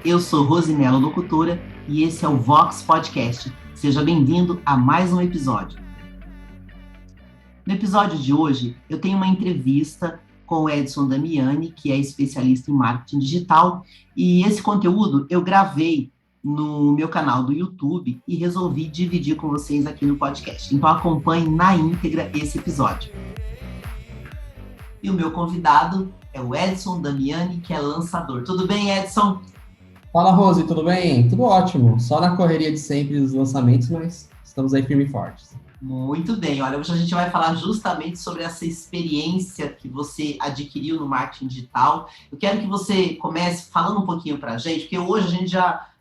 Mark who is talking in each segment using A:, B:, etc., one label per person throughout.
A: Eu sou Rosimelo Locutora e esse é o Vox Podcast. Seja bem-vindo a mais um episódio. No episódio de hoje, eu tenho uma entrevista com o Edson Damiani, que é especialista em marketing digital, e esse conteúdo eu gravei no meu canal do YouTube e resolvi dividir com vocês aqui no podcast. Então acompanhe na íntegra esse episódio. E o meu convidado é o Edson Damiani, que é lançador. Tudo bem, Edson?
B: Fala, Rose, tudo bem? Tudo ótimo. Só na correria de sempre dos lançamentos, mas estamos aí firmes e fortes.
A: Muito bem. Olha, hoje a gente vai falar justamente sobre essa experiência que você adquiriu no marketing digital. Eu quero que você comece falando um pouquinho para a gente, porque hoje a gente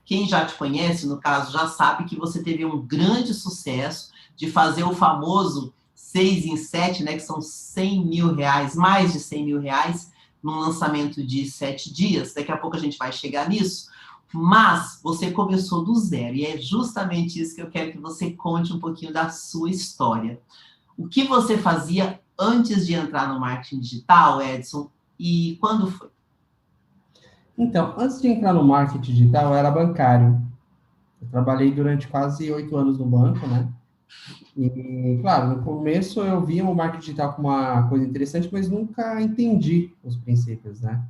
A: quem já te conhece, no caso, já sabe que você teve um grande sucesso de fazer o famoso 6 em 7, né, que são R$100 mil, mais de R$100 mil, num lançamento de 7 dias. Daqui a pouco a gente vai chegar nisso. Mas você começou do zero, e é justamente isso que eu quero que você conte um pouquinho da sua história. O que você fazia antes de entrar no marketing digital, Edson, e quando foi?
B: Então, antes de entrar no marketing digital, eu era bancário. Eu trabalhei durante quase 8 anos no banco, né? E, claro, no começo eu via o marketing digital como uma coisa interessante, mas nunca entendi os princípios, né?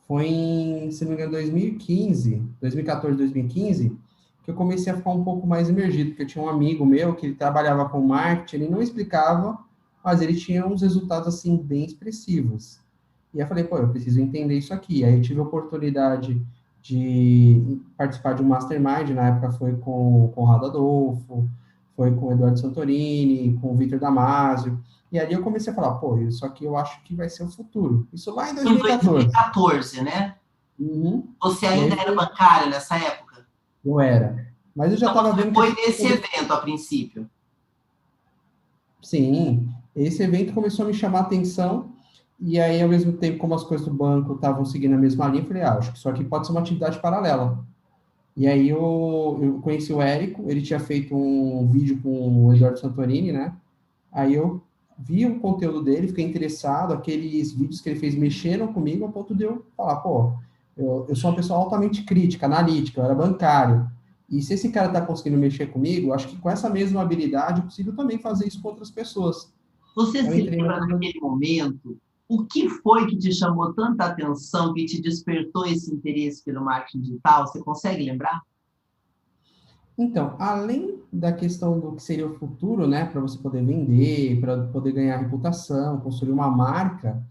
B: Foi em, se não me engano, 2014, 2015, que eu comecei a ficar um pouco mais imergido, porque eu tinha um amigo meu que ele trabalhava com marketing, ele não explicava, mas ele tinha uns resultados, assim, bem expressivos. E aí eu falei, pô, eu preciso entender isso aqui. Aí eu tive a oportunidade de participar de um mastermind, na época foi com o Conrado Adolfo, foi com o Eduardo Santorini, com o Victor Damasio, e ali eu comecei a falar, pô, isso aqui eu acho que vai ser o futuro. Isso lá em
A: Em
B: 2014.
A: 2014, né?
B: Uhum.
A: Você
B: E
A: ainda
B: aí
A: era bancário nessa época?
B: eu era. Mas eu já
A: Então
B: estava
A: você
B: vendo que
A: foi nesse evento a princípio.
B: sim, esse evento começou a me chamar a atenção, e aí, ao mesmo tempo, como as coisas do banco estavam seguindo a mesma linha, eu falei, acho que isso aqui pode ser uma atividade paralela. E aí eu conheci o Érico, ele tinha feito um vídeo com o Eduardo Santorini, né? Aí eu vi o conteúdo dele, fiquei interessado, aqueles vídeos que ele fez mexeram comigo, a ponto de eu falar, pô, eu sou uma pessoa altamente crítica, analítica, eu era bancário, e se esse cara está conseguindo mexer comigo, acho que com essa mesma habilidade eu consigo também fazer isso com outras pessoas.
A: Você
B: Eu
A: se
B: entrei
A: lembra
B: naquilo.
A: naquele momento o que foi que te chamou tanta atenção, que te despertou esse interesse pelo marketing digital? Você consegue lembrar?
B: Então, além da questão do que seria o futuro, né, para você poder vender, para poder ganhar reputação, construir uma marca,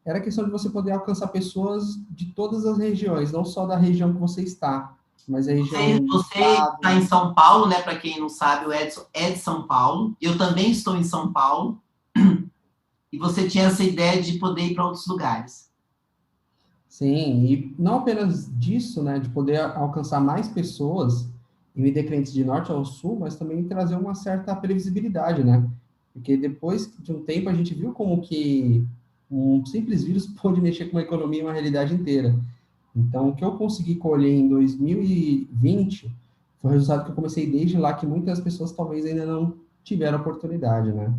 B: era a questão de você poder alcançar pessoas de todas as regiões, não só da região que você está, mas a
A: Você
B: região do
A: está
B: estado.
A: em São Paulo, né? Para quem não sabe, o Edson é de São Paulo. Eu também estou em São Paulo. E você tinha essa ideia de poder ir para outros lugares.
B: Sim, e não apenas disso, né, de poder alcançar mais pessoas e vender clientes de norte ao sul, mas também trazer uma certa previsibilidade, né? Porque depois de um tempo a gente viu como que um simples vírus pode mexer com uma economia e uma realidade inteira. Então, o que eu consegui colher em 2020 foi o resultado que eu comecei desde lá, que muitas pessoas talvez ainda não tiveram oportunidade, né?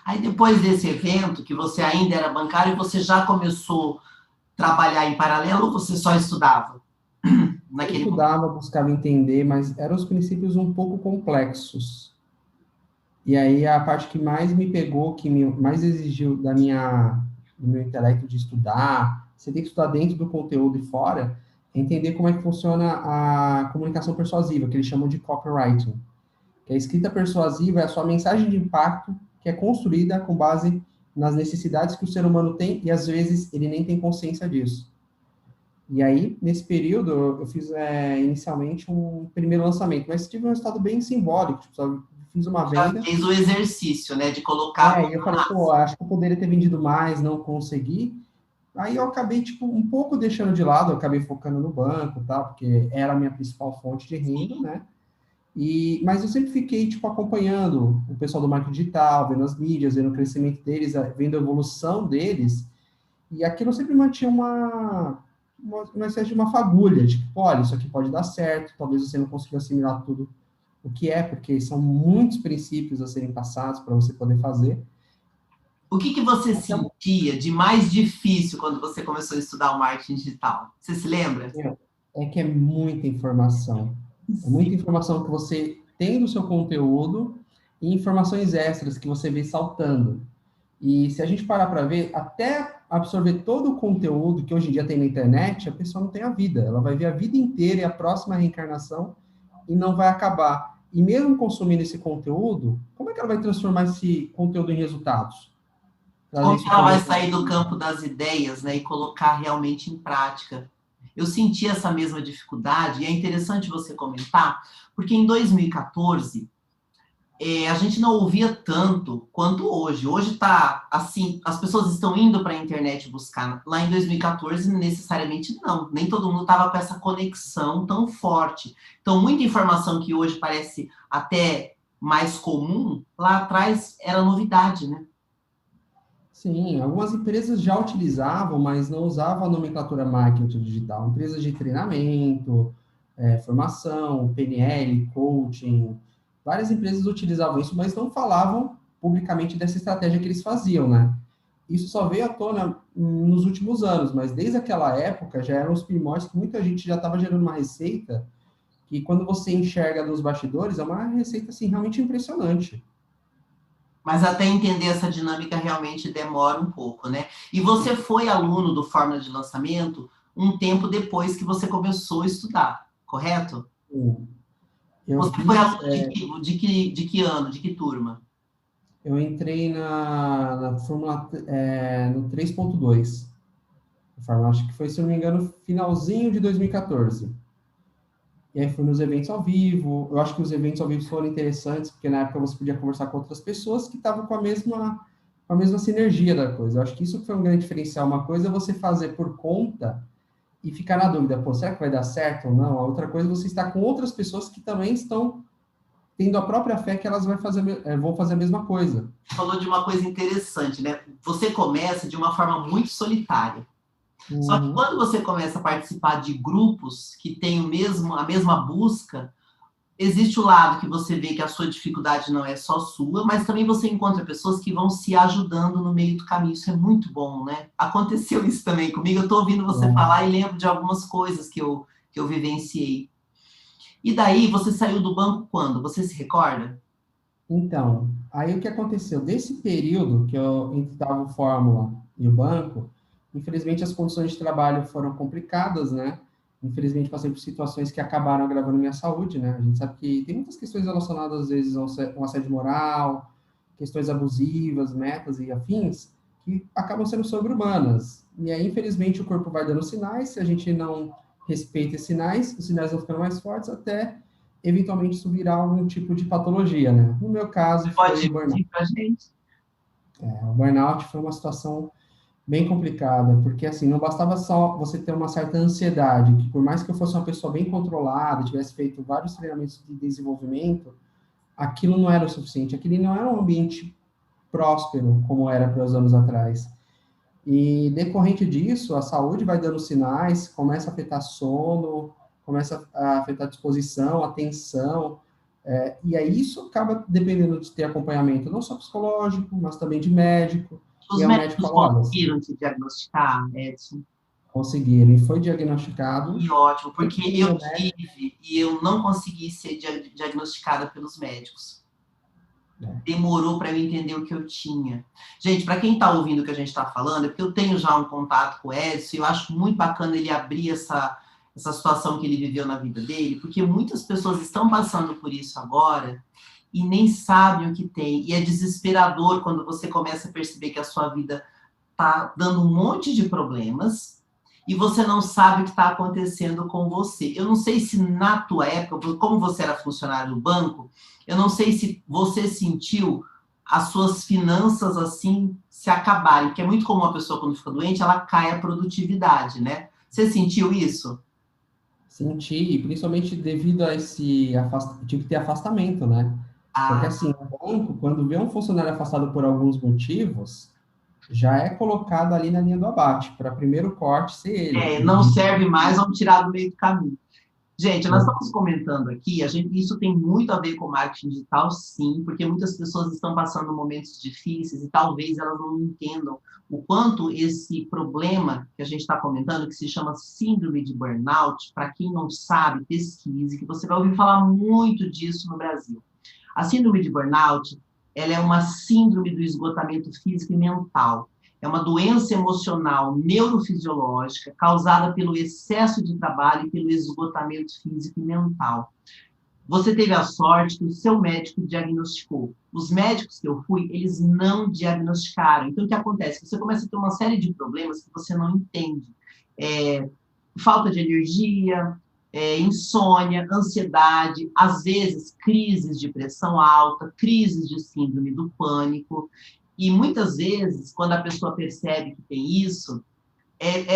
A: Aí depois desse evento, que você ainda era bancário, você já começou a trabalhar em paralelo ou você só estudava
B: Eu
A: naquele momento?
B: estudava, buscava entender, mas eram os princípios um pouco complexos. E aí a parte que mais me pegou, mais exigiu do meu intelecto de estudar, você tem que estudar dentro do conteúdo e fora, é entender como é que funciona a comunicação persuasiva, que eles chamam de copywriting. Que a escrita persuasiva é a sua mensagem de impacto que é construída com base nas necessidades que o ser humano tem e às vezes ele nem tem consciência disso. E aí, nesse período, eu fiz inicialmente um primeiro lançamento, mas tive um resultado bem simbólico, tipo, só fiz uma
A: Já
B: venda.
A: fez o exercício, né, de colocar a mão
B: E eu
A: na
B: falei, pô,
A: massa.
B: acho que eu poderia ter vendido mais, não consegui. Aí eu acabei, tipo, um pouco deixando de lado, eu acabei focando no banco, tá? Porque era a minha principal fonte de renda, né? Mas eu sempre fiquei, tipo, acompanhando o pessoal do marketing digital, vendo as mídias, vendo o crescimento deles, vendo a evolução deles, e aquilo sempre mantinha uma espécie de uma fagulha, tipo, olha, isso aqui pode dar certo, talvez você não consiga assimilar tudo o que é, porque são muitos princípios a serem passados para você poder fazer.
A: O que você sentia de mais difícil quando você começou a estudar o marketing digital? Você se lembra?
B: É que é muita informação. É muita informação que você tem no seu conteúdo e informações extras que você vê saltando. E se a gente parar para ver, até absorver todo o conteúdo que hoje em dia tem na internet, a pessoa não tem a vida. Ela vai ver a vida inteira e a próxima reencarnação e não vai acabar. E mesmo consumindo esse conteúdo, como é que ela vai transformar esse conteúdo em resultados? Trazer
A: Como que
B: isso
A: ela
B: para
A: vai
B: dentro da
A: sair do
B: vida.
A: campo das ideias, né, e colocar realmente em prática? Eu senti essa mesma dificuldade, e é interessante você comentar, porque em 2014 a gente não ouvia tanto quanto hoje. Hoje está assim, as pessoas estão indo para a internet buscar. Lá em 2014, necessariamente não. Nem todo mundo estava com essa conexão tão forte. Então, muita informação que hoje parece até mais comum, lá atrás era novidade, né?
B: Sim, algumas empresas já utilizavam, mas não usavam a nomenclatura marketing digital. Empresas de treinamento, formação, PNL, coaching, várias empresas utilizavam isso, mas não falavam publicamente dessa estratégia que eles faziam, né? Isso só veio à tona nos últimos anos, mas desde aquela época já eram os primórdios que muita gente já estava gerando uma receita que quando você enxerga nos bastidores é uma receita assim realmente impressionante.
A: Mas até entender essa dinâmica realmente demora um pouco, né? E você foi aluno do Fórmula de Lançamento um tempo depois que você começou a estudar, correto?
B: Eu
A: Você foi
B: fiz,
A: aluno de que ano, de que turma?
B: eu entrei na Fórmula, no 3.2. Fórmula, acho que foi, se não me engano, finalzinho de 2014. E aí fui nos eventos ao vivo. Eu acho que os eventos ao vivo foram interessantes, porque na época você podia conversar com outras pessoas que estavam com a mesma sinergia da coisa. Eu acho que isso foi um grande diferencial. Uma coisa é você fazer por conta e ficar na dúvida, pô, será que vai dar certo ou não? A outra coisa é você estar com outras pessoas que também estão tendo a própria fé que elas vão fazer a mesma coisa.
A: Falou de uma coisa interessante, né? Você começa de uma forma muito solitária. Só que
B: Uhum.
A: quando você começa a participar de grupos que têm a mesma busca, existe o lado que você vê que a sua dificuldade não é só sua, mas também você encontra pessoas que vão se ajudando no meio do caminho. Isso é muito bom, né? Aconteceu isso também comigo. Eu estou ouvindo você falar e lembro de algumas coisas que eu vivenciei. E daí, você saiu do banco quando? Você se recorda?
B: Então, aí o que aconteceu? Desse período que eu estava o Fórmula e o banco, infelizmente as condições de trabalho foram complicadas, né? Infelizmente passei por situações que acabaram agravando minha saúde, né? A gente sabe que tem muitas questões relacionadas, às vezes, a um assédio moral, questões abusivas, metas e afins, que acabam sendo sobre-humanas. E aí, infelizmente, o corpo vai dando sinais, se a gente não respeita esses sinais, os sinais vão ficando mais fortes até eventualmente isso virar algum tipo de patologia, né? No meu caso,
A: Você
B: foi
A: pode
B: o burnout.
A: dividir para a gente?
B: O burnout foi uma situação bem complicada, porque assim, não bastava só você ter uma certa ansiedade, que por mais que eu fosse uma pessoa bem controlada, tivesse feito vários treinamentos de desenvolvimento, aquilo não era o suficiente, aquele não era um ambiente próspero como era para os anos atrás. E decorrente disso, a saúde vai dando sinais, começa a afetar sono, começa a afetar disposição, atenção, e aí isso acaba dependendo de ter acompanhamento não só psicológico, mas também de médico. E
A: Os
B: aí o médico
A: médicos
B: fala, olha,
A: conseguiram te diagnosticar, Edson?
B: conseguiram, e foi diagnosticado,
A: Que ótimo, porque
B: tanto pelo
A: eu
B: meu médico,
A: tive e eu não consegui ser diagnosticada pelos médicos.
B: né?
A: Demorou para eu entender o que eu tinha. Gente, para quem está ouvindo o que a gente está falando, é porque eu tenho já um contato com o Edson e eu acho muito bacana ele abrir essa situação que ele viveu na vida dele, porque muitas pessoas estão passando por isso agora e nem sabem o que tem. E é desesperador quando você começa a perceber que a sua vida está dando um monte de problemas e você não sabe o que está acontecendo com você. Eu não sei se na tua época, como você era funcionário do banco, eu não sei se você sentiu as suas finanças assim se acabarem, porque é muito comum a pessoa quando fica doente, ela cai a produtividade, né? Você sentiu isso?
B: Senti, principalmente devido a esse tive que ter afastamento, né? Porque
A: Ah,
B: assim, o banco, quando vê um funcionário afastado por alguns motivos, já é colocado ali na linha do abate, para primeiro corte ser ele.
A: não serve mais, vamos tirar do meio do caminho. Gente, nós estamos comentando aqui, isso tem muito a ver com marketing digital, sim, porque muitas pessoas estão passando momentos difíceis e talvez elas não entendam o quanto esse problema que a gente está comentando, que se chama síndrome de burnout, para quem não sabe, pesquise, que você vai ouvir falar muito disso no Brasil. A síndrome de burnout, ela é uma síndrome do esgotamento físico e mental. É uma doença emocional neurofisiológica causada pelo excesso de trabalho e pelo esgotamento físico e mental. Você teve a sorte que o seu médico diagnosticou. Os médicos que eu fui, eles não diagnosticaram. Então, o que acontece? Você começa a ter uma série de problemas que você não entende. Falta de energia, insônia, ansiedade, às vezes crises de pressão alta, crises de síndrome do pânico. E muitas vezes, quando a pessoa percebe que tem isso,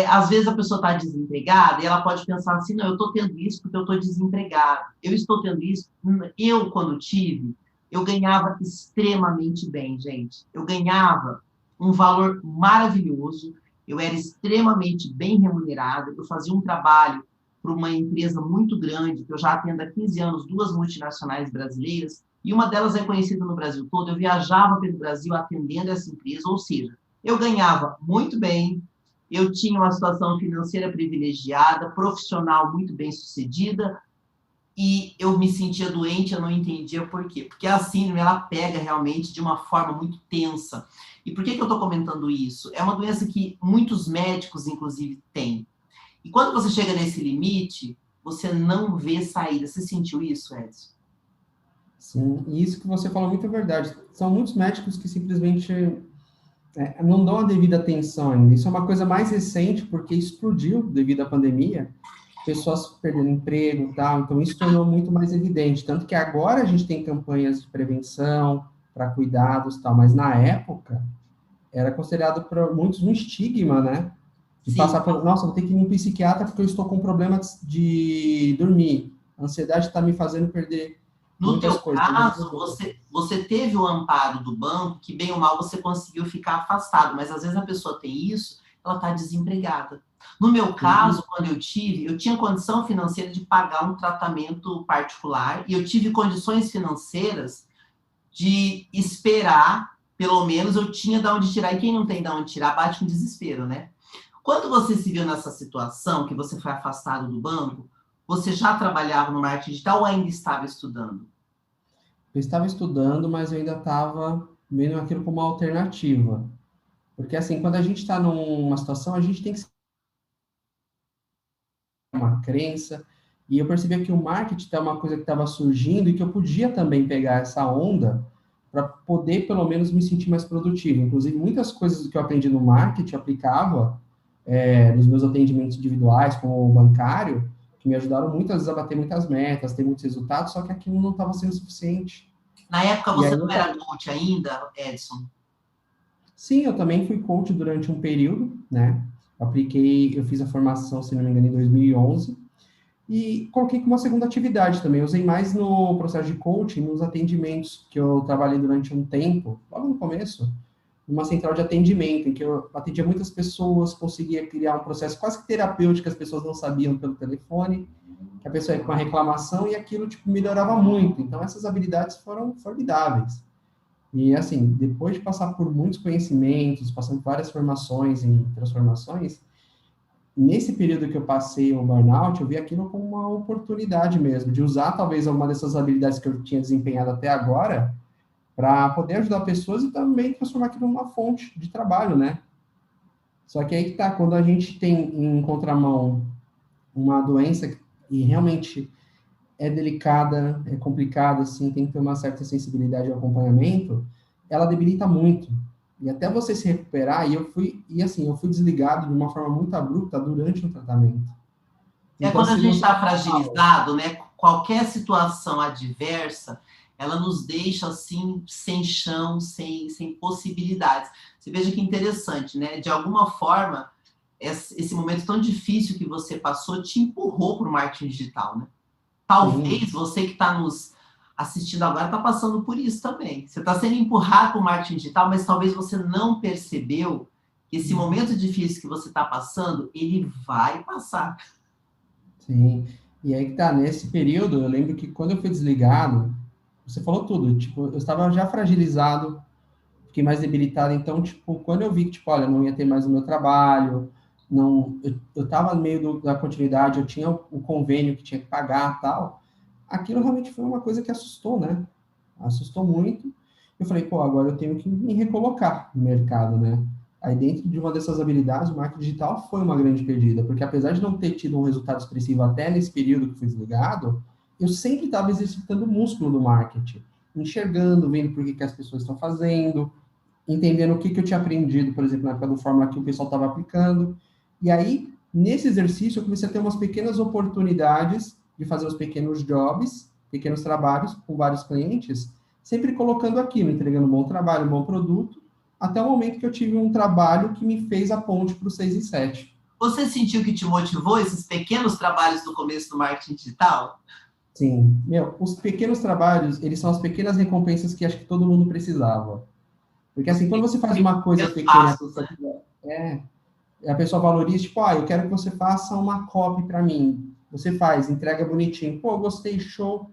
A: às vezes a pessoa está desempregada e ela pode pensar assim, não, eu estou tendo isso porque eu estou desempregada. Eu estou tendo isso. Eu, quando tive, eu ganhava extremamente bem, gente. Eu ganhava um valor maravilhoso, eu era extremamente bem remunerada, eu fazia um trabalho para uma empresa muito grande, que eu já atendo há 15 anos, duas multinacionais brasileiras, e uma delas é conhecida no Brasil todo. Eu viajava pelo Brasil atendendo essa empresa, ou seja, eu ganhava muito bem, eu tinha uma situação financeira privilegiada, profissional muito bem sucedida, e eu me sentia doente, eu não entendia por quê. Porque a síndrome, ela pega realmente de uma forma muito tensa. E por que eu estou comentando isso? É uma doença que muitos médicos, inclusive, têm. E quando você chega nesse limite, você não vê saída. Você sentiu isso, Edson?
B: Sim, e isso que você falou muito é verdade. São muitos médicos que simplesmente não dão a devida atenção ainda. Isso é uma coisa mais recente, porque explodiu devido à pandemia, pessoas perdendo emprego e tal, então isso tornou muito mais evidente. Tanto que agora a gente tem campanhas de prevenção, para cuidados e tal, mas na época era considerado por muitos um estigma, né? De
A: Sim.
B: passar por, nossa, vou ter que ir no psiquiatra porque eu estou com problema de dormir. A ansiedade está me fazendo perder
A: No
B: muitas
A: teu
B: coisas.
A: caso, você teve o amparo do banco, que bem ou mal você conseguiu ficar afastado, mas às vezes a pessoa tem isso, ela está desempregada. No meu caso, quando eu tive, eu tinha condição financeira de pagar um tratamento particular e eu tive condições financeiras de esperar, pelo menos eu tinha de onde tirar, e quem não tem de onde tirar, bate um desespero, né? Quando você se viu nessa situação, que você foi afastado do banco, você já trabalhava no marketing digital ou ainda estava estudando?
B: Eu estava estudando, mas eu ainda estava vendo aquilo como uma alternativa. Porque, assim, quando a gente está numa situação, a gente tem que ser uma crença. E eu percebi que o marketing é uma coisa que estava surgindo e que eu podia também pegar essa onda para poder, pelo menos, me sentir mais produtivo. Inclusive, muitas coisas que eu aprendi no marketing eu aplicava nos meus atendimentos individuais, como o bancário, que me ajudaram muito, às vezes, a bater muitas metas, ter muitos resultados, só que aquilo não estava sendo suficiente.
A: Na época
B: E
A: você
B: aí
A: não era coach ainda, Edson?
B: sim, eu também fui coach durante um período, né? Eu fiz a formação, se não me engano, em 2011, e coloquei como uma segunda atividade também. Eu usei mais no processo de coaching, nos atendimentos que eu trabalhei durante um tempo, logo no começo, numa central de atendimento, em que eu atendia muitas pessoas, conseguia criar um processo quase que terapêutico que as pessoas não sabiam pelo telefone, que a pessoa ia com uma reclamação e aquilo tipo, melhorava muito. Então, essas habilidades foram formidáveis. E, assim, depois de passar por muitos conhecimentos, passando por várias formações e transformações, nesse período que eu passei o burnout, eu vi aquilo como uma oportunidade mesmo, de usar talvez alguma dessas habilidades que eu tinha desempenhado até agora, para poder ajudar pessoas e também transformar aquilo numa fonte de trabalho, né? Só que aí que tá, quando a gente tem em contramão uma doença e realmente é delicada, é complicada, assim, tem que ter uma certa sensibilidade e acompanhamento, ela debilita muito. E até você se recuperar, eu fui desligado de uma forma muito abrupta durante o tratamento. Então,
A: Quando a
B: se
A: gente
B: você
A: está fragilizado, né? Qualquer situação adversa, ela nos deixa assim, sem chão, sem possibilidades. Você veja que interessante, né? De alguma forma, esse momento tão difícil que você passou te empurrou para o marketing digital, né?
B: sim,
A: Talvez você que está nos assistindo agora está passando por isso também. Você está sendo empurrado para o marketing digital, mas talvez você não percebeu que esse momento difícil que você está passando, ele vai passar.
B: sim. E aí que tá, nesse período, eu lembro que quando eu fui desligado, você falou tudo, tipo, eu estava já fragilizado, fiquei mais debilitado, então, tipo, quando eu vi que, tipo, olha, não ia ter mais o meu trabalho, não, eu tava no meio da continuidade, eu tinha o convênio que tinha que pagar, tal, aquilo realmente foi uma coisa que assustou, né? Assustou muito. Eu falei, pô, agora eu tenho que me recolocar no mercado, né? Aí, dentro de uma dessas habilidades, o marketing digital foi uma grande perdida, porque apesar de não ter tido um resultado expressivo até nesse período que fui desligado, eu sempre estava exercitando o músculo do marketing, enxergando, vendo por que, que as pessoas estão fazendo, entendendo o que, que eu tinha aprendido, por exemplo, na época do Fórmula que o pessoal estava aplicando. E aí, nesse exercício, eu comecei a ter umas pequenas oportunidades de fazer os pequenos jobs, pequenos trabalhos com vários clientes, sempre colocando aquilo, entregando um bom trabalho, um bom produto, até o momento que eu tive um trabalho que me fez a ponte para o 6 e 7.
A: Você sentiu que te motivou esses pequenos trabalhos do começo do marketing digital?
B: Sim, meu, os pequenos trabalhos, eles são as pequenas recompensas que acho que todo mundo precisava. Porque
A: Os
B: assim, quando você faz uma coisa
A: pequenos
B: pequena, a
A: passos,
B: pessoa,
A: né?
B: é, a pessoa valoriza, tipo, eu quero que você faça uma copy para mim. Você faz, entrega bonitinho. Pô, gostei, show,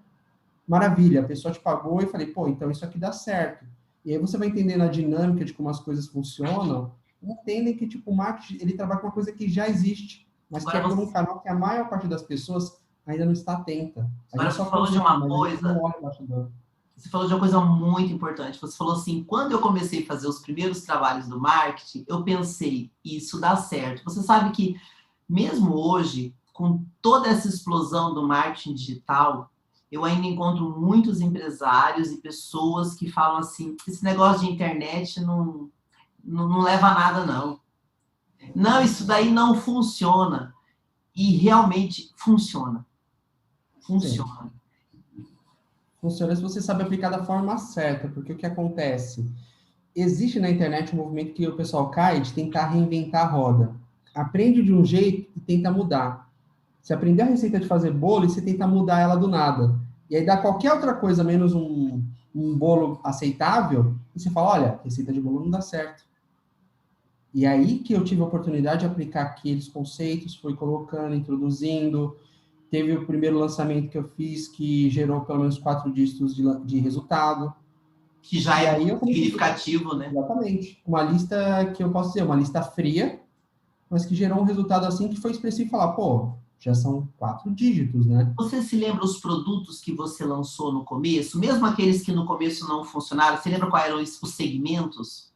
B: maravilha. A pessoa te pagou e falei, pô, então isso aqui dá certo. E aí você vai entendendo a dinâmica de como as coisas funcionam, entendem que, tipo, o marketing, ele trabalha com uma coisa que já existe, mas que
A: Agora
B: é por um
A: você,
B: canal que a maior parte das pessoas ainda não está atenta. A
A: agora
B: gente
A: você
B: só
A: falou de
B: consume,
A: uma
B: mas a gente não
A: coisa,
B: olha o bastidor.
A: você falou de uma coisa muito importante. Você falou assim, quando eu comecei a fazer os primeiros trabalhos do marketing, eu pensei, isso dá certo. Você sabe que mesmo hoje, com toda essa explosão do marketing digital, eu ainda encontro muitos empresários e pessoas que falam assim: esse negócio de internet não leva a nada, não. Não, isso daí não funciona. E realmente funciona.
B: Sim.
A: Funciona.
B: Funciona se você sabe aplicar da forma certa, porque o que acontece? Existe na internet um movimento que o pessoal cai de tentar reinventar a roda. Aprende de um jeito e tenta mudar. Você aprender a receita de fazer bolo e você tenta mudar ela do nada. E aí dá qualquer outra coisa menos um bolo aceitável, e você fala, olha, receita de bolo não dá certo. E aí que eu tive a oportunidade de aplicar aqueles conceitos, fui colocando, introduzindo. Teve o primeiro lançamento que eu fiz que gerou pelo menos 4 dígitos de resultado.
A: Que já
B: E
A: é
B: aí
A: muito
B: eu comecei,
A: significativo, né?
B: exatamente, uma lista que eu posso dizer, uma lista fria, mas que gerou um resultado assim que foi expressivo e falar, pô, já são 4 dígitos, né?
A: Você se lembra os produtos que você lançou no começo? Mesmo aqueles que no começo não funcionaram, você lembra quais eram os segmentos?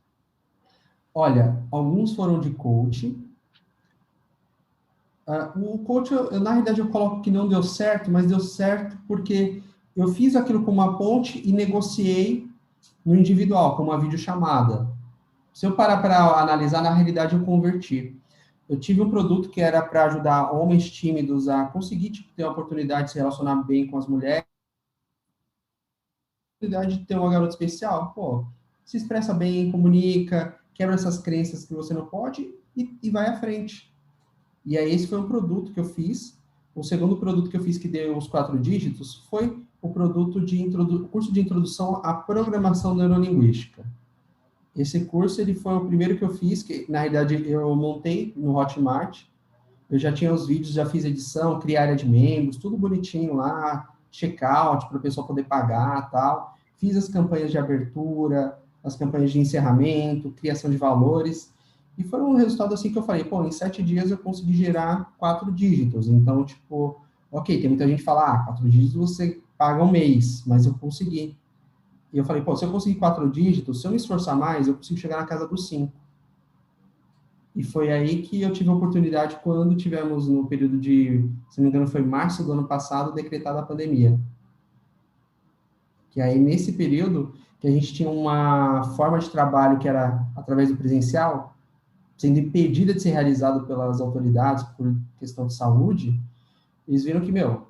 B: Olha, alguns foram de coach. O coach, na realidade, eu coloco que não deu certo, mas deu certo porque eu fiz aquilo com uma ponte e negociei no individual, com uma videochamada. Se eu parar para analisar, na realidade, eu converti. Eu tive um produto que era para ajudar homens tímidos a conseguir tipo, ter a oportunidade de se relacionar bem com as mulheres, a oportunidade de ter uma garota especial. Pô, se expressa bem, comunica, quebra essas crenças que você não pode e vai à frente. E aí esse foi um produto que eu fiz. O segundo produto que eu fiz que deu os 4 dígitos foi o produto o curso de introdução à programação neurolinguística. Esse curso ele foi o primeiro que eu fiz, que na realidade eu montei no Hotmart. Eu já tinha os vídeos, já fiz edição, criei área de membros, tudo bonitinho lá, checkout para o pessoal poder pagar, tal. Fiz as campanhas de abertura, as campanhas de encerramento, criação de valores. E foi um resultado assim que eu falei, pô, em 7 dias eu consegui gerar 4 dígitos. Então, tipo, ok, tem muita gente que fala, 4 dígitos você paga um mês, mas eu consegui. E eu falei, pô, se eu conseguir 4 dígitos, se eu me esforçar mais, eu consigo chegar na casa dos 5. E foi aí que eu tive a oportunidade, quando tivemos no período de, se não me engano, foi março do ano passado, decretada a pandemia. Que aí, nesse período, que a gente tinha uma forma de trabalho que era através do presencial, sendo impedida de ser realizado pelas autoridades por questão de saúde, eles viram que, meu,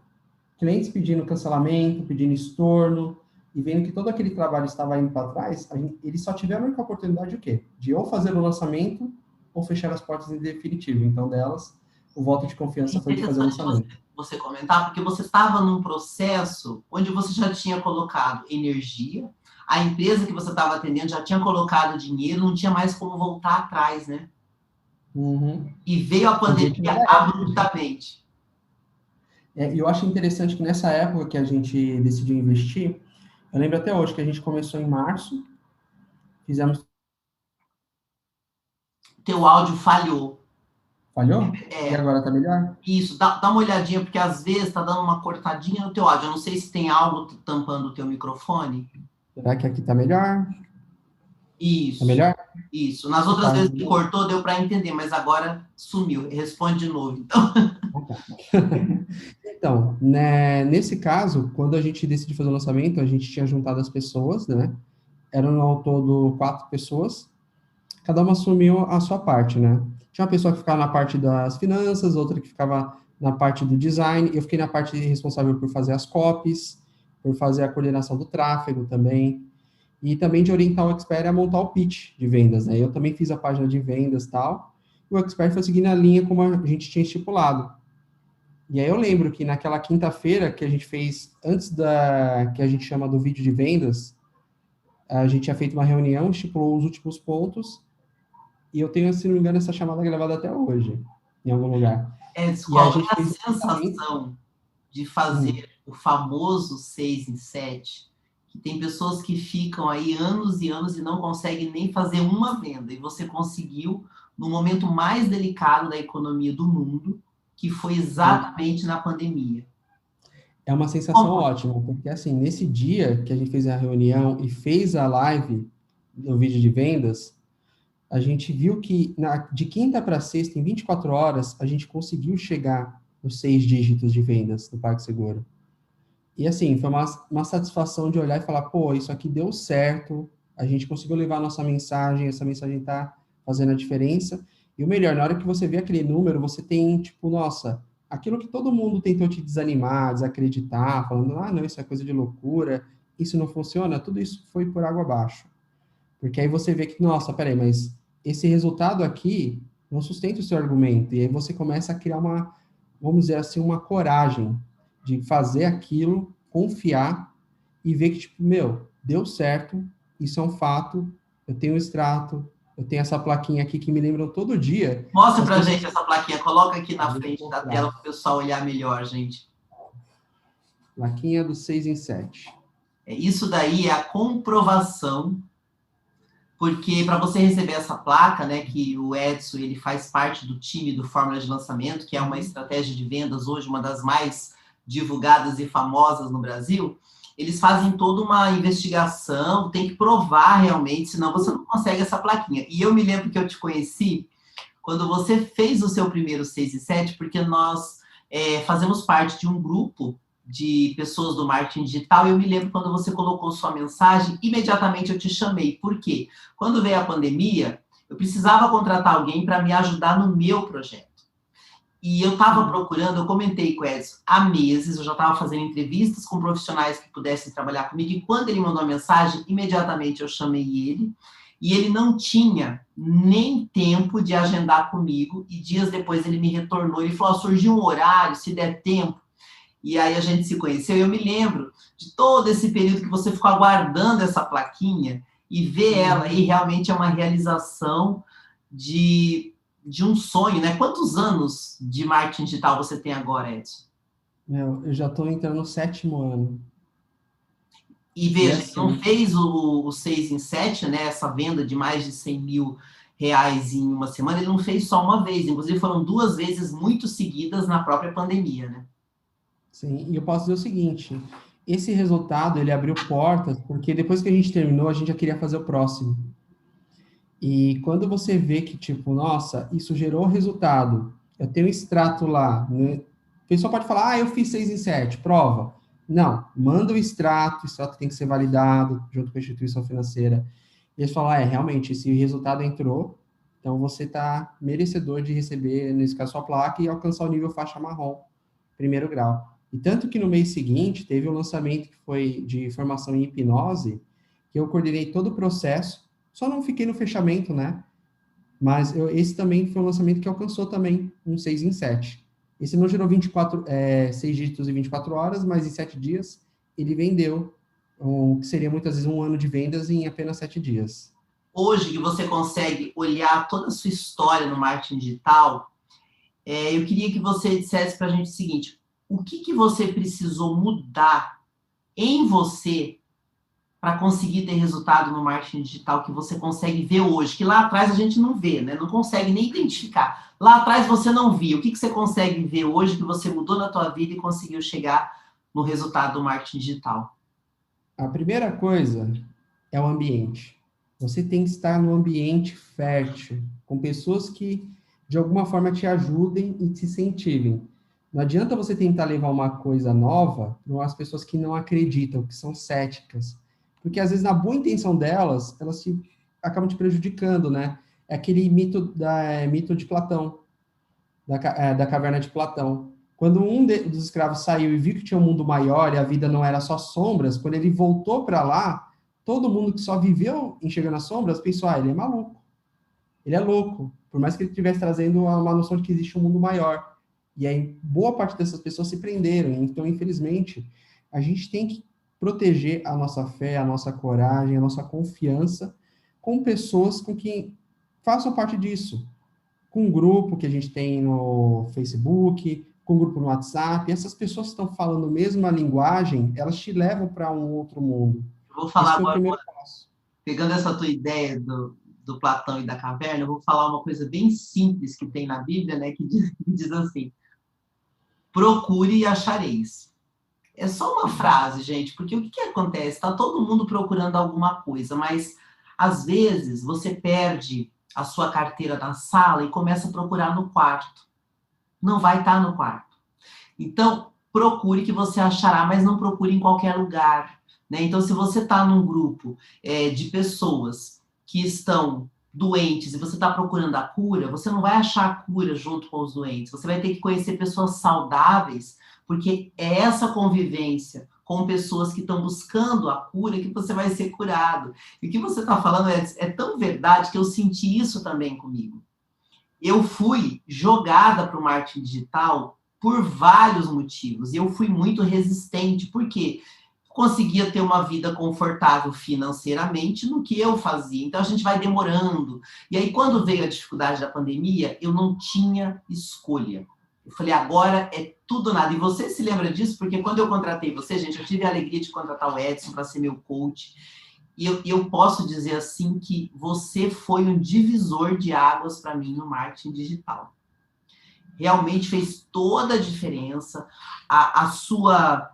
B: clientes pedindo cancelamento, pedindo estorno, e vendo que todo aquele trabalho estava indo para trás, eles só tiveram a única oportunidade de quê? De ou fazer o lançamento ou fechar as portas em definitivo. Então, delas, o voto de
A: É
B: confiança foi de fazer o
A: interessante
B: lançamento.
A: você comentar, porque você estava num processo onde você já tinha colocado energia, a empresa que você estava atendendo já tinha colocado dinheiro, não tinha mais como voltar atrás, né?
B: Uhum.
A: E veio a
B: O objetivo
A: pandemia
B: era esse.
A: abruptamente.
B: E eu acho interessante que nessa época que a gente decidiu investir, eu lembro até hoje que a gente começou em março, fizemos...
A: Teu áudio falhou.
B: Falhou? E
A: É,
B: agora tá melhor?
A: isso, dá uma olhadinha, porque às vezes tá dando uma cortadinha no teu áudio. Eu não sei se tem algo tampando o teu microfone.
B: Será que aqui tá melhor? Tá
A: Isso,
B: melhor?
A: isso. Nas outras
B: Tá.
A: vezes que cortou, deu para entender, mas agora sumiu. Responde de novo, então.
B: Então, né, nesse caso, quando a gente decidiu fazer o lançamento, a gente tinha juntado as pessoas, né? Eram ao todo 4 pessoas, cada uma assumiu a sua parte, né? Tinha uma pessoa que ficava na parte das finanças, outra que ficava na parte do design, eu fiquei na parte responsável por fazer as copies, por fazer a coordenação do tráfego também, e também de orientar o expert a montar o pitch de vendas, né? Eu também fiz a página de vendas e tal, e o expert foi seguindo a linha como a gente tinha estipulado. E aí eu lembro que naquela quinta-feira que a gente fez, antes da que a gente chama do vídeo de vendas, a gente tinha feito uma reunião, estipulou os últimos pontos, e eu tenho, se não me engano, essa chamada gravada até hoje, em algum lugar. E a
A: Qual
B: gente
A: é a
B: fez o lançamento.
A: sensação de fazer o famoso 6 em 7? Que tem pessoas que ficam aí anos e anos e não conseguem nem fazer uma venda, e você conseguiu no momento mais delicado da economia do mundo, que foi exatamente na pandemia.
B: É uma sensação
A: Como?
B: ótima, porque assim, nesse dia que a gente fez a reunião e fez a live do vídeo de vendas, a gente viu que de quinta para sexta, em 24 horas, a gente conseguiu chegar nos 6 dígitos de vendas do PagSeguro. E assim, foi uma satisfação de olhar e falar, pô, isso aqui deu certo, a gente conseguiu levar a nossa mensagem, essa mensagem está fazendo a diferença. E o melhor, na hora que você vê aquele número, você tem, tipo, nossa, aquilo que todo mundo tentou te desanimar, desacreditar, falando, ah, não, isso é coisa de loucura, isso não funciona, tudo isso foi por água abaixo. Porque aí você vê que, nossa, peraí, mas esse resultado aqui não sustenta o seu argumento. E aí você começa a criar vamos dizer assim, uma coragem de fazer aquilo, confiar e ver que, tipo, meu, deu certo, isso é um fato, eu tenho um extrato, eu tenho essa plaquinha aqui que me lembram todo dia
A: Mostra
B: das
A: pra
B: pessoas
A: gente essa plaquinha, coloca aqui na
B: que eu
A: frente
B: vou
A: da tela
B: mostrar.
A: para o pessoal olhar melhor, gente.
B: Plaquinha do 6 em 7.
A: Isso daí é a comprovação, porque para você receber essa placa, né, que o Edson ele faz parte do time do Fórmula de Lançamento, que é uma estratégia de vendas hoje uma das mais divulgadas e famosas no Brasil, eles fazem toda uma investigação, tem que provar realmente, senão você não consegue essa plaquinha. E eu me lembro que eu te conheci quando você fez o seu primeiro 6 e 7, porque nós fazemos parte de um grupo de pessoas do marketing digital, e eu me lembro quando você colocou sua mensagem, imediatamente eu te chamei. Por quê? Quando veio a pandemia, eu precisava contratar alguém para me ajudar no meu projeto. E eu estava procurando, eu comentei com o Edson há meses, eu já estava fazendo entrevistas com profissionais que pudessem trabalhar comigo, e quando ele mandou a mensagem, imediatamente eu chamei ele, e ele não tinha nem tempo de agendar comigo, e dias depois ele me retornou, ele falou, surgiu um horário, se der tempo, e aí a gente se conheceu, e eu me lembro de todo esse período que você ficou aguardando essa plaquinha, e ver ela aí realmente é uma realização de um sonho, né? Quantos anos de marketing digital você tem agora, Edson?
B: Eu já estou entrando no 7º ano.
A: E
B: E
A: veja, ele não
B: assim,
A: fez o 6 em 7, né? Essa venda de mais de 100 mil reais em uma semana, ele não fez só uma vez, inclusive foram 2 vezes muito seguidas na própria pandemia, né?
B: sim, e eu posso dizer o seguinte, esse resultado, ele abriu portas, porque depois que a gente terminou, a gente já queria fazer o próximo. E quando você vê que, tipo, nossa, isso gerou resultado, eu tenho um extrato lá, né? O pessoal pode falar, eu fiz 6 em 7, prova. Não, manda o extrato tem que ser validado junto com a instituição financeira. E eles falam, realmente, esse resultado entrou, então você está merecedor de receber, nesse caso, sua placa e alcançar o nível faixa marrom, 1º grau. E tanto que no mês seguinte, teve um lançamento que foi de formação em hipnose, que eu coordenei todo o processo, só não fiquei no fechamento, né? Mas esse também foi um lançamento que alcançou também um 6 em 7. Esse não gerou 6 dígitos em 24 horas, mas em 7 dias ele vendeu, o que seria muitas vezes um ano de vendas em apenas 7 dias.
A: Hoje que você consegue olhar toda a sua história no marketing digital, eu queria que você dissesse para a gente o seguinte, o que você precisou mudar em você para conseguir ter resultado no marketing digital que você consegue ver hoje, que lá atrás a gente não vê, né? Não consegue nem identificar. Lá atrás você não via. O que você consegue ver hoje que você mudou na tua vida e conseguiu chegar no resultado do marketing digital?
B: A primeira coisa é o ambiente. Você tem que estar no ambiente fértil, com pessoas que de alguma forma te ajudem e te incentivem. Não adianta você tentar levar uma coisa nova para as pessoas que não acreditam, que são céticas. Porque às vezes, na boa intenção delas, elas acabam te prejudicando, né? É aquele mito de Platão, da caverna de Platão. Quando dos escravos saiu e viu que tinha um mundo maior e a vida não era só sombras, quando ele voltou para lá, todo mundo que só viveu enxergando as sombras pensou: ele é maluco, ele é louco, por mais que ele estivesse trazendo uma noção de que existe um mundo maior. E aí, boa parte dessas pessoas se prenderam. Então, infelizmente, a gente tem que proteger a nossa fé, a nossa coragem, a nossa confiança com pessoas com quem façam parte disso, com um grupo que a gente tem no Facebook, com um grupo no WhatsApp. Essas pessoas que estão falando a mesma linguagem, elas te levam para um outro mundo.
A: Eu vou
B: Esse
A: falar
B: foi o
A: agora,
B: primeiro passo.
A: pegando essa tua ideia do Platão e da caverna, eu vou falar uma coisa bem simples que tem na Bíblia, né, que diz assim: procure e achareis. É só uma frase, gente, porque o que acontece? Está todo mundo procurando alguma coisa, mas às vezes você perde a sua carteira na sala e começa a procurar no quarto. Não vai estar no quarto. Então, procure que você achará, mas não procure em qualquer lugar. Né? Então, se você está num grupo de pessoas que estão doentes e você está procurando a cura, você não vai achar a cura junto com os doentes. Você vai ter que conhecer pessoas saudáveis, porque é essa convivência com pessoas que estão buscando a cura que você vai ser curado. E o que você está falando é tão verdade que eu senti isso também comigo. Eu fui jogada para o marketing digital por vários motivos. E eu fui muito resistente, porque conseguia ter uma vida confortável financeiramente no que eu fazia. Então, a gente vai demorando. E aí, quando veio a dificuldade da pandemia, eu não tinha escolha. Eu falei, agora é tudo ou nada. E você se lembra disso? Porque quando eu contratei você, gente, eu tive a alegria de contratar o Edson para ser meu coach. E eu posso dizer assim que você foi um divisor de águas para mim no marketing digital. Realmente fez toda a diferença. A sua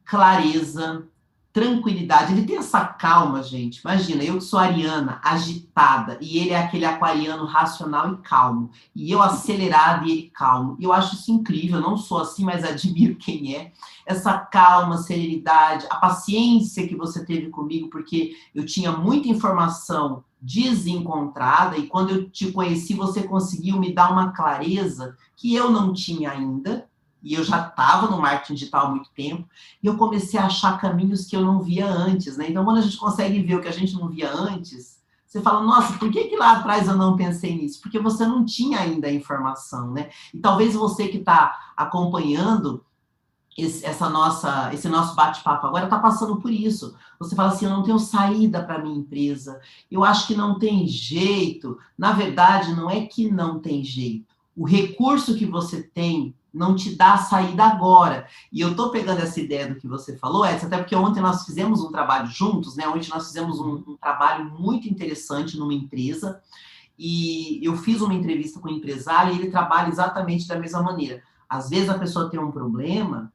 A: clareza, tranquilidade. Ele tem essa calma, gente. Imagina, eu que sou ariana, agitada, e ele é aquele aquariano racional e calmo. E eu acelerada e ele calmo. E eu acho isso incrível. Eu não sou assim, mas admiro quem é. Essa calma, serenidade, a paciência que você teve comigo, porque eu tinha muita informação desencontrada, e quando eu te conheci, você conseguiu me dar uma clareza que eu não tinha ainda, e eu já estava no marketing digital há muito tempo, e eu comecei a achar caminhos que eu não via antes, né? Então, quando a gente consegue ver o que a gente não via antes, você fala, nossa, por que lá atrás eu não pensei nisso? Porque você não tinha ainda a informação, né? E talvez você que está acompanhando esse nosso bate-papo agora está passando por isso. Você fala assim, eu não tenho saída para minha empresa, eu acho que não tem jeito. Na verdade, não é que não tem jeito. O recurso que você tem não te dá a saída agora. E eu estou pegando essa ideia do que você falou, Edson, até porque ontem nós fizemos um trabalho juntos, né? Ontem nós fizemos um trabalho muito interessante numa empresa, e eu fiz uma entrevista com o empresário e ele trabalha exatamente da mesma maneira. Às vezes a pessoa tem um problema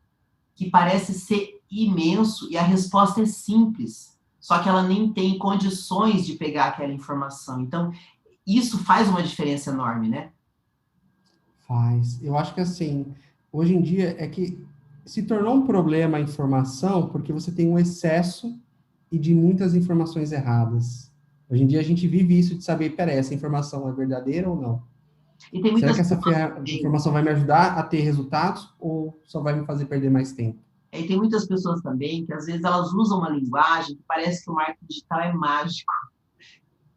A: que parece ser imenso e a resposta é simples, só que ela nem tem condições de pegar aquela informação. Então, isso faz uma diferença enorme, né?
B: Faz. Eu acho que assim, hoje em dia é que se tornou um problema a informação porque você tem um excesso e de muitas informações erradas. Hoje em dia a gente vive isso de saber, peraí, essa informação é verdadeira ou não?
A: E tem
B: Será
A: muitas
B: que essa
A: pessoas também,
B: informação vai me ajudar a ter resultados ou só vai me fazer perder mais tempo?
A: e tem muitas pessoas também que às vezes elas usam uma linguagem que parece que o marketing digital é mágico.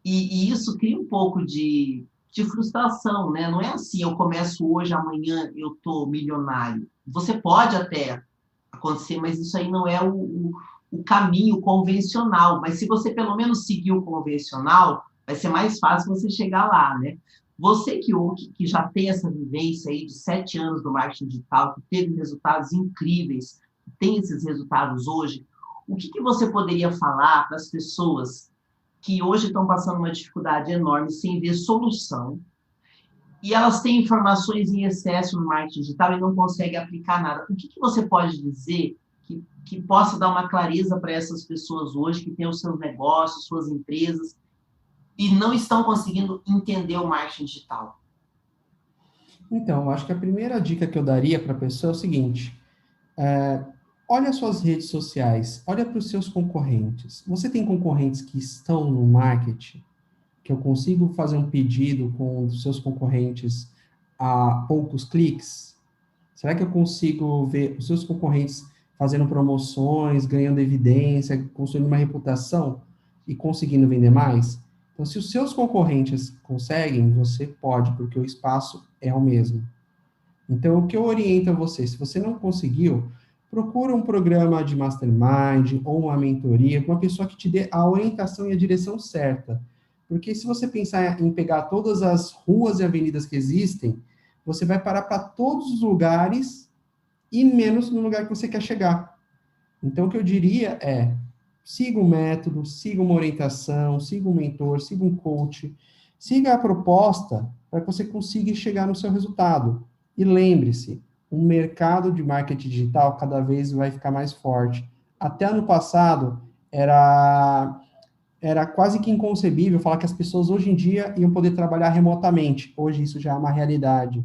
A: E isso cria um pouco de frustração, né? Não é assim, eu começo hoje, amanhã eu estou milionário. Você pode até acontecer, mas isso aí não é o caminho convencional. Mas se você pelo menos seguir o convencional, vai ser mais fácil você chegar lá, né? Você que já tem essa vivência aí de 7 anos do marketing digital, que teve resultados incríveis, que tem esses resultados hoje, o que você poderia falar para as pessoas que hoje estão passando uma dificuldade enorme sem ver solução, e elas têm informações em excesso no marketing digital e não conseguem aplicar nada? O que você pode dizer que possa dar uma clareza para essas pessoas hoje que têm os seus negócios, suas empresas, e não estão conseguindo entender o marketing digital?
B: Então, eu acho que a primeira dica que eu daria para a pessoa é o seguinte: olha as suas redes sociais, olha para os seus concorrentes. Você tem concorrentes que estão no marketing, que eu consigo fazer um pedido com os seus concorrentes a poucos cliques? Será que eu consigo ver os seus concorrentes fazendo promoções, ganhando evidência, construindo uma reputação e conseguindo vender mais? Então, se os seus concorrentes conseguem, você pode, porque o espaço é o mesmo. Então, o que eu oriento a você, se você não conseguiu, procura um programa de mastermind ou uma mentoria com uma pessoa que te dê a orientação e a direção certa. Porque se você pensar em pegar todas as ruas e avenidas que existem, você vai parar para todos os lugares e menos no lugar que você quer chegar. Então, o que eu diria é: siga o método, siga uma orientação, siga um mentor, siga um coach, siga a proposta para que você consiga chegar no seu resultado. E lembre-se, o mercado de marketing digital cada vez vai ficar mais forte. Até ano passado, era quase que inconcebível falar que as pessoas hoje em dia iam poder trabalhar remotamente. Hoje isso já é uma realidade.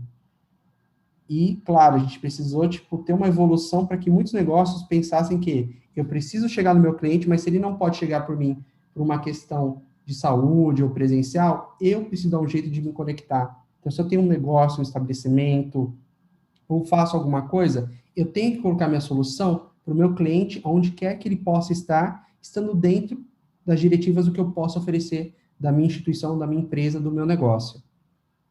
B: E, claro, a gente precisou, tipo, ter uma evolução para que muitos negócios pensassem que eu preciso chegar no meu cliente, mas se ele não pode chegar por mim por uma questão de saúde ou presencial, eu preciso dar um jeito de me conectar. Então, se eu tenho um negócio, um estabelecimento, ou faço alguma coisa, eu tenho que colocar minha solução para o meu cliente, onde quer que ele possa estar, estando dentro das diretivas do que eu posso oferecer da minha instituição, da minha empresa, do meu negócio.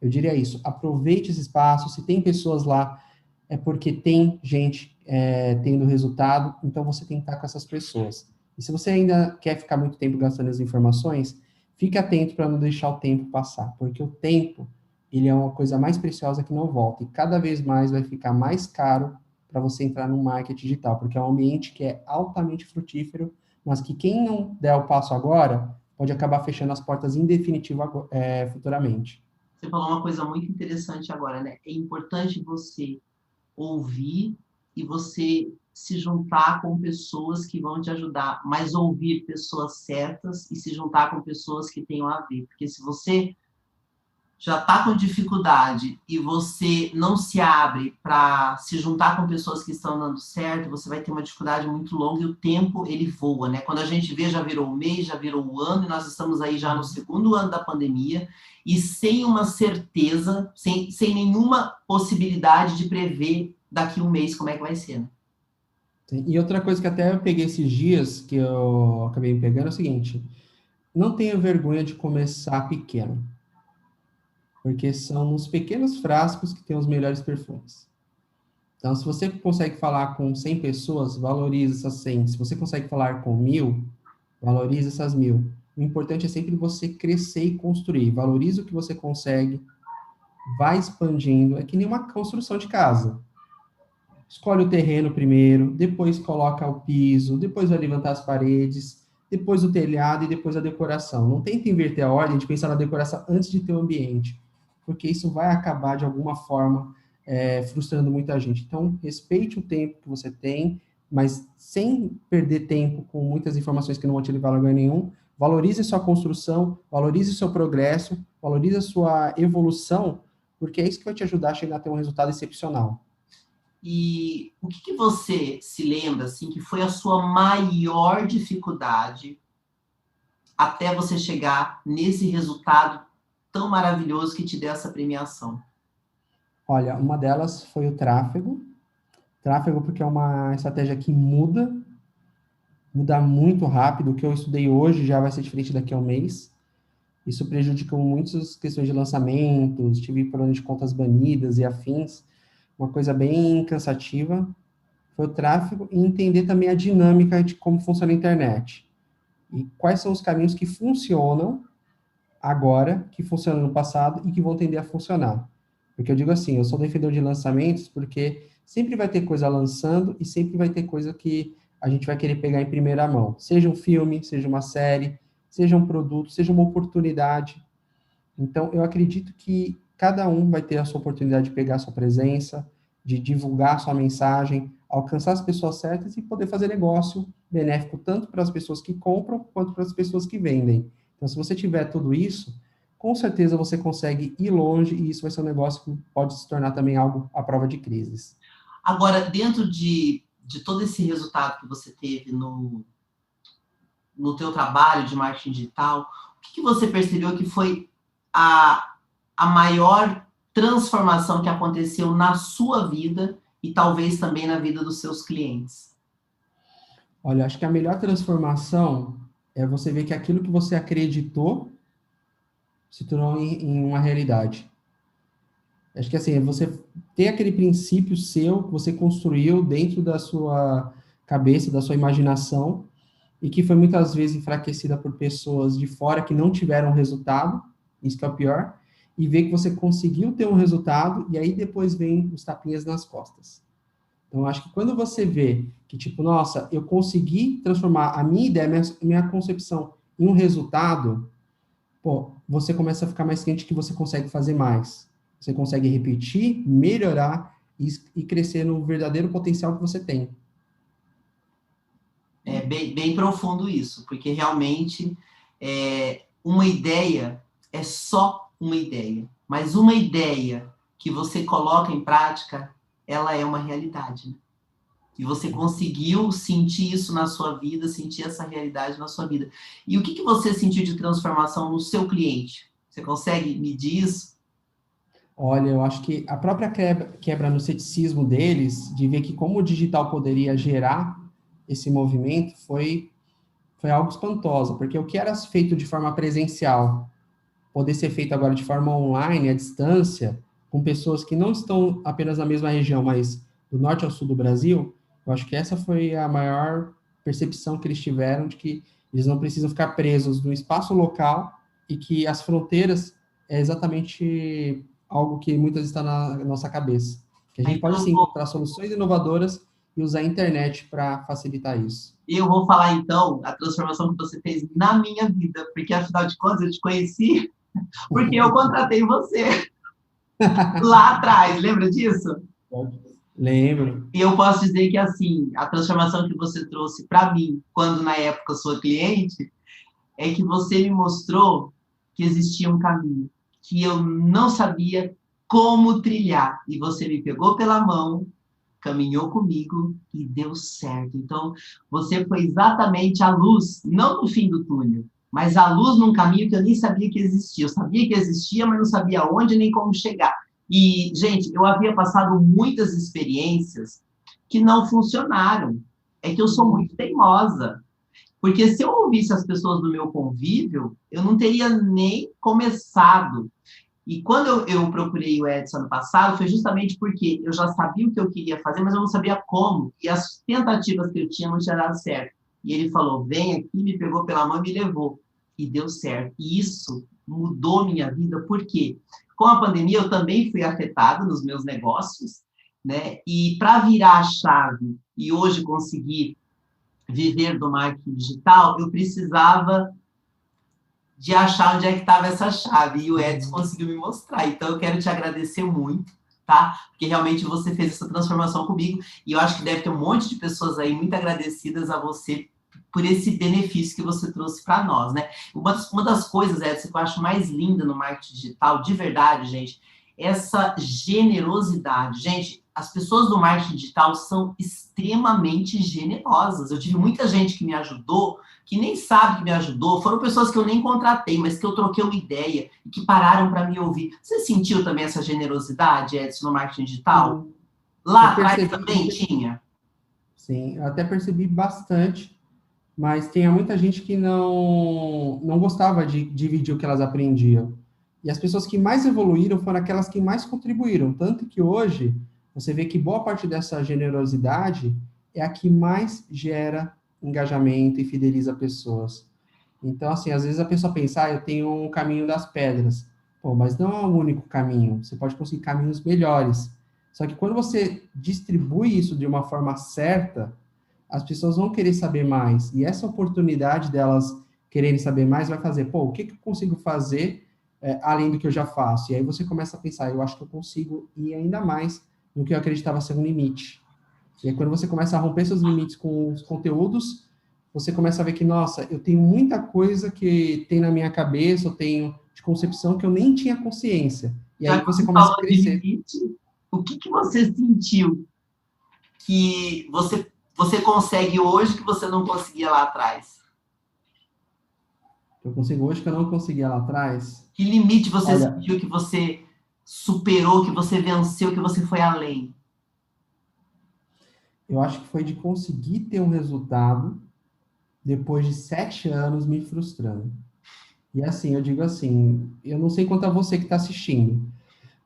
B: Eu diria isso: aproveite esse espaço. Se tem pessoas lá, é porque tem gente tendo resultado, então você tem que estar com essas pessoas. E se você ainda quer ficar muito tempo gastando as informações, fique atento para não deixar o tempo passar, porque o tempo, ele é uma coisa mais preciosa que não volta, e cada vez mais vai ficar mais caro para você entrar no marketing digital, porque é um ambiente que é altamente frutífero, mas que quem não der o passo agora, pode acabar fechando as portas em definitivo futuramente.
A: Você falou uma coisa muito interessante agora, né? É importante você ouvir e você se juntar com pessoas que vão te ajudar, mas ouvir pessoas certas e se juntar com pessoas que tenham a ver. Porque se você já está com dificuldade e você não se abre para se juntar com pessoas que estão dando certo, você vai ter uma dificuldade muito longa e o tempo ele voa, né? Quando a gente vê, já virou o mês, já virou o ano, e nós estamos aí já no segundo ano da pandemia e sem uma certeza, sem nenhuma possibilidade de prever daqui um mês como é que vai ser, né?
B: E outra coisa que até eu peguei esses dias, que eu acabei me pegando, é o seguinte: não tenha vergonha de começar pequeno, porque são nos pequenos frascos que tem os melhores perfumes. Então, se você consegue falar com 100 pessoas, valorize essas 100. Se você consegue falar com 1.000, valorize essas 1.000. O importante é sempre você crescer e construir. Valorize o que você consegue, vai expandindo. É que nem uma construção de casa. Escolhe o terreno primeiro, depois coloca o piso, depois vai levantar as paredes, depois o telhado e depois a decoração. Não tenta inverter a ordem de pensar na decoração antes de ter o ambiente, porque isso vai acabar de alguma forma frustrando muita gente. Então, respeite o tempo que você tem, mas sem perder tempo com muitas informações que não vão te levar a lugar nenhum. Valorize sua construção, valorize seu progresso, valorize a sua evolução, porque é isso que vai te ajudar a chegar a ter um resultado excepcional.
A: E o que você se lembra, assim, que foi a sua maior dificuldade até você chegar nesse resultado tão maravilhoso que te deu essa premiação?
B: Olha, uma delas foi o tráfego. Tráfego porque é uma estratégia que muda muito rápido. O que eu estudei hoje já vai ser diferente daqui a um mês. Isso prejudicou muitas questões de lançamentos, tive problema de contas banidas e afins. Uma coisa bem cansativa foi o tráfego e entender também a dinâmica de como funciona a internet. E quais são os caminhos que funcionam agora, que funcionam no passado e que vão tender a funcionar. Porque eu digo assim, eu sou defensor de lançamentos porque sempre vai ter coisa lançando e sempre vai ter coisa que a gente vai querer pegar em primeira mão. Seja um filme, seja uma série, seja um produto, seja uma oportunidade. Então, eu acredito que cada um vai ter a sua oportunidade de pegar a sua presença, de divulgar a sua mensagem, alcançar as pessoas certas e poder fazer negócio benéfico tanto para as pessoas que compram quanto para as pessoas que vendem. Então, se você tiver tudo isso, com certeza você consegue ir longe e isso vai ser um negócio que pode se tornar também algo à prova de crises.
A: Agora, dentro de todo esse resultado que você teve no teu trabalho de marketing digital, o que você percebeu que foi a maior transformação que aconteceu na sua vida e talvez também na vida dos seus clientes?
B: Olha, acho que a melhor transformação é você ver que aquilo que você acreditou se tornou em uma realidade. Acho que assim, é você ter aquele princípio seu que você construiu dentro da sua cabeça, da sua imaginação, e que foi muitas vezes enfraquecida por pessoas de fora que não tiveram resultado, isso que é o pior, e ver que você conseguiu ter um resultado, e aí depois vem os tapinhas nas costas. Então, acho que quando você vê que, tipo, nossa, eu consegui transformar a minha ideia, minha concepção em um resultado, pô, você começa a ficar mais ciente que você consegue fazer mais. Você consegue repetir, melhorar e crescer no verdadeiro potencial que você tem.
A: É bem profundo isso, porque realmente uma ideia é só uma ideia, mas uma ideia que você coloca em prática, ela é uma realidade, né? E você conseguiu sentir isso na sua vida, sentir essa realidade na sua vida. E o que você sentiu de transformação no seu cliente? Você consegue medir isso?
B: Olha, eu acho que a própria quebra no ceticismo deles, de ver que como o digital poderia gerar esse movimento, foi algo espantoso, porque o que era feito de forma presencial, poder ser feito agora de forma online, à distância, com pessoas que não estão apenas na mesma região, mas do norte ao sul do Brasil, eu acho que essa foi a maior percepção que eles tiveram de que eles não precisam ficar presos no espaço local e que as fronteiras é exatamente algo que muitas está na nossa cabeça. Que a gente pode
A: Então,
B: sim encontrar soluções inovadoras e usar a internet para facilitar isso.
A: eu vou falar então a transformação que você fez na minha vida, porque afinal de contas eu te conheci porque eu contratei você lá atrás, lembra disso?
B: Lembro.
A: E eu posso dizer que assim, a transformação que você trouxe para mim, quando na época eu sou cliente, é que você me mostrou que existia um caminho que eu não sabia como trilhar. E você me pegou pela mão, caminhou comigo e deu certo. Então, você foi exatamente a luz, não no fim do túnel, mas a luz num caminho que eu nem sabia que existia. Eu sabia que existia, mas não sabia onde nem como chegar. E, gente, eu havia passado muitas experiências que não funcionaram. É que eu sou muito teimosa. Porque se eu ouvisse as pessoas do meu convívio, eu não teria nem começado. E quando eu procurei o Edson ano passado, foi justamente porque eu já sabia o que eu queria fazer, mas eu não sabia como. E as tentativas que eu tinha não tinham dado certo. E ele falou: vem aqui, me pegou pela mão e me levou. E deu certo. E isso mudou minha vida, por quê? Com a pandemia, eu também fui afetado nos meus negócios, né? E para virar a chave e hoje conseguir viver do marketing digital, eu precisava de achar onde é que estava essa chave. E o Edson conseguiu me mostrar. Então, eu quero te agradecer muito, tá? Porque realmente você fez essa transformação comigo. E eu acho que deve ter um monte de pessoas aí muito agradecidas a você por esse benefício que você trouxe para nós, né? Uma das coisas, Edson, que eu acho mais linda no marketing digital, de verdade, gente, essa generosidade. Gente, as pessoas do marketing digital são extremamente generosas. Eu tive muita gente que me ajudou, que nem sabe que me ajudou, foram pessoas que eu nem contratei, mas que eu troquei uma ideia e que pararam para me ouvir. Você sentiu também essa generosidade, Edson, no marketing digital?
B: Sim,
A: Lá
B: eu
A: atrás
B: percebi,
A: também tinha?
B: sim, eu até percebi bastante, mas tinha muita gente que não gostava de dividir o que elas aprendiam. E as pessoas que mais evoluíram foram aquelas que mais contribuíram, tanto que hoje você vê que boa parte dessa generosidade é a que mais gera engajamento e fideliza pessoas. Então, assim, às vezes a pessoa pensa, eu tenho um caminho das pedras. Pô, mas não é o único caminho. Você pode conseguir caminhos melhores. Só que quando você distribui isso de uma forma certa, as pessoas vão querer saber mais. E essa oportunidade delas quererem saber mais vai fazer, pô, o que que eu consigo fazer além do que eu já faço? E aí você começa a pensar, eu acho que eu consigo ir ainda mais no que eu acreditava ser um limite. E aí, quando você começa a romper seus limites com os conteúdos, você começa a ver que, nossa, eu tenho muita coisa que tem na minha cabeça, eu tenho de concepção que eu nem tinha consciência. E
A: Já
B: aí
A: que
B: você
A: você
B: começa a
A: falou de
B: crescer.
A: limite, o que que você sentiu que você consegue hoje que você não conseguia lá atrás?
B: Eu consigo hoje que eu não conseguia lá atrás.
A: Que limite você
B: Olha,
A: sentiu que você superou, que você venceu, que você foi além?
B: eu acho que foi de conseguir ter um resultado depois de 7 anos me frustrando. E assim, eu digo assim, eu não sei quanto a você que está assistindo,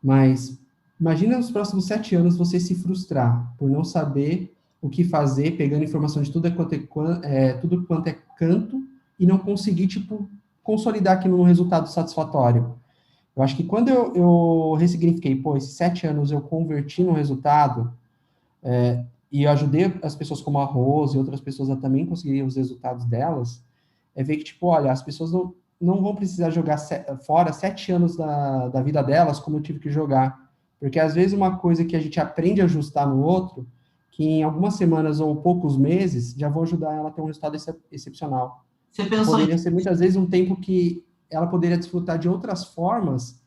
B: mas imagina nos próximos 7 anos você se frustrar por não saber o que fazer, pegando informação de tudo quanto é canto e não conseguir, tipo, consolidar aquilo num resultado satisfatório. Eu acho que quando eu ressignifiquei, pô, esses 7 anos eu converti no resultado, e eu ajudei as pessoas como a Rose e outras pessoas a também conseguirem os resultados delas, é ver que, tipo, olha, as pessoas não vão precisar jogar fora 7 anos da vida delas como eu tive que jogar. Porque, às vezes, uma coisa que a gente aprende a ajustar no outro, que em algumas semanas ou poucos meses, já vão ajudar ela a ter um resultado excepcional.
A: Você
B: E
A: pensou em
B: poderia ser, muitas vezes, um tempo que ela poderia desfrutar de outras formas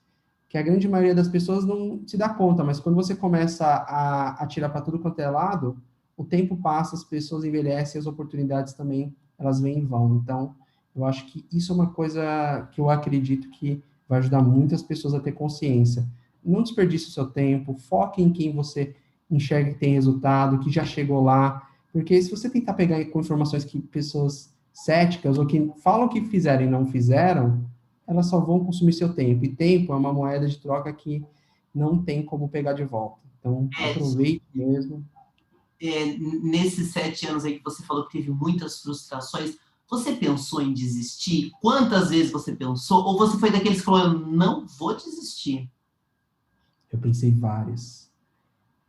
B: que a grande maioria das pessoas não se dá conta, mas quando você começa a tirar para tudo quanto é lado, o tempo passa, as pessoas envelhecem, as oportunidades também, elas vêm e vão. Então, eu acho que isso é uma coisa que eu acredito que vai ajudar muitas pessoas a ter consciência. Não desperdice o seu tempo, foque em quem você enxerga que tem resultado, que já chegou lá, porque se você tentar pegar com informações que pessoas céticas ou que falam que fizeram e não fizeram, elas só vão consumir seu tempo. E tempo é uma moeda de troca que não tem como pegar de volta. Então, aproveite mesmo.
A: nesses 7 anos aí que você falou que teve muitas frustrações, você pensou em desistir? Quantas vezes você pensou? Ou você foi daqueles que falou, eu não vou desistir?
B: Eu pensei várias.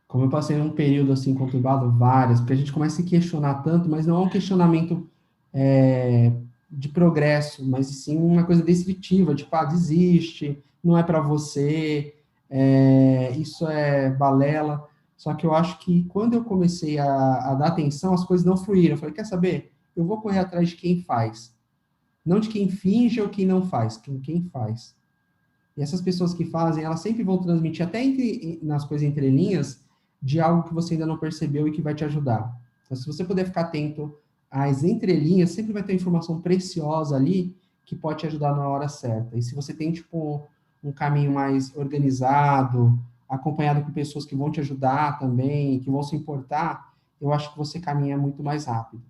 B: Como eu passei num período assim conturbado, várias, porque a gente começa a se questionar tanto, mas não é um questionamento é, de progresso, mas sim uma coisa descritiva, tipo, desiste, não é para você, isso é balela. Só que eu acho que quando eu comecei a dar atenção, as coisas não fluíram. Eu falei, quer saber? Eu vou correr atrás de quem faz. Não de quem finge ou quem não faz, quem faz. E essas pessoas que fazem, elas sempre vão transmitir, até nas coisas entrelinhas, de algo que você ainda não percebeu e que vai te ajudar. Então, se você puder ficar atento às entrelinhas, sempre vai ter informação preciosa ali que pode te ajudar na hora certa. E se você tem, tipo, um caminho mais organizado, acompanhado com pessoas que vão te ajudar também, que vão se importar, eu acho que você caminha muito mais rápido.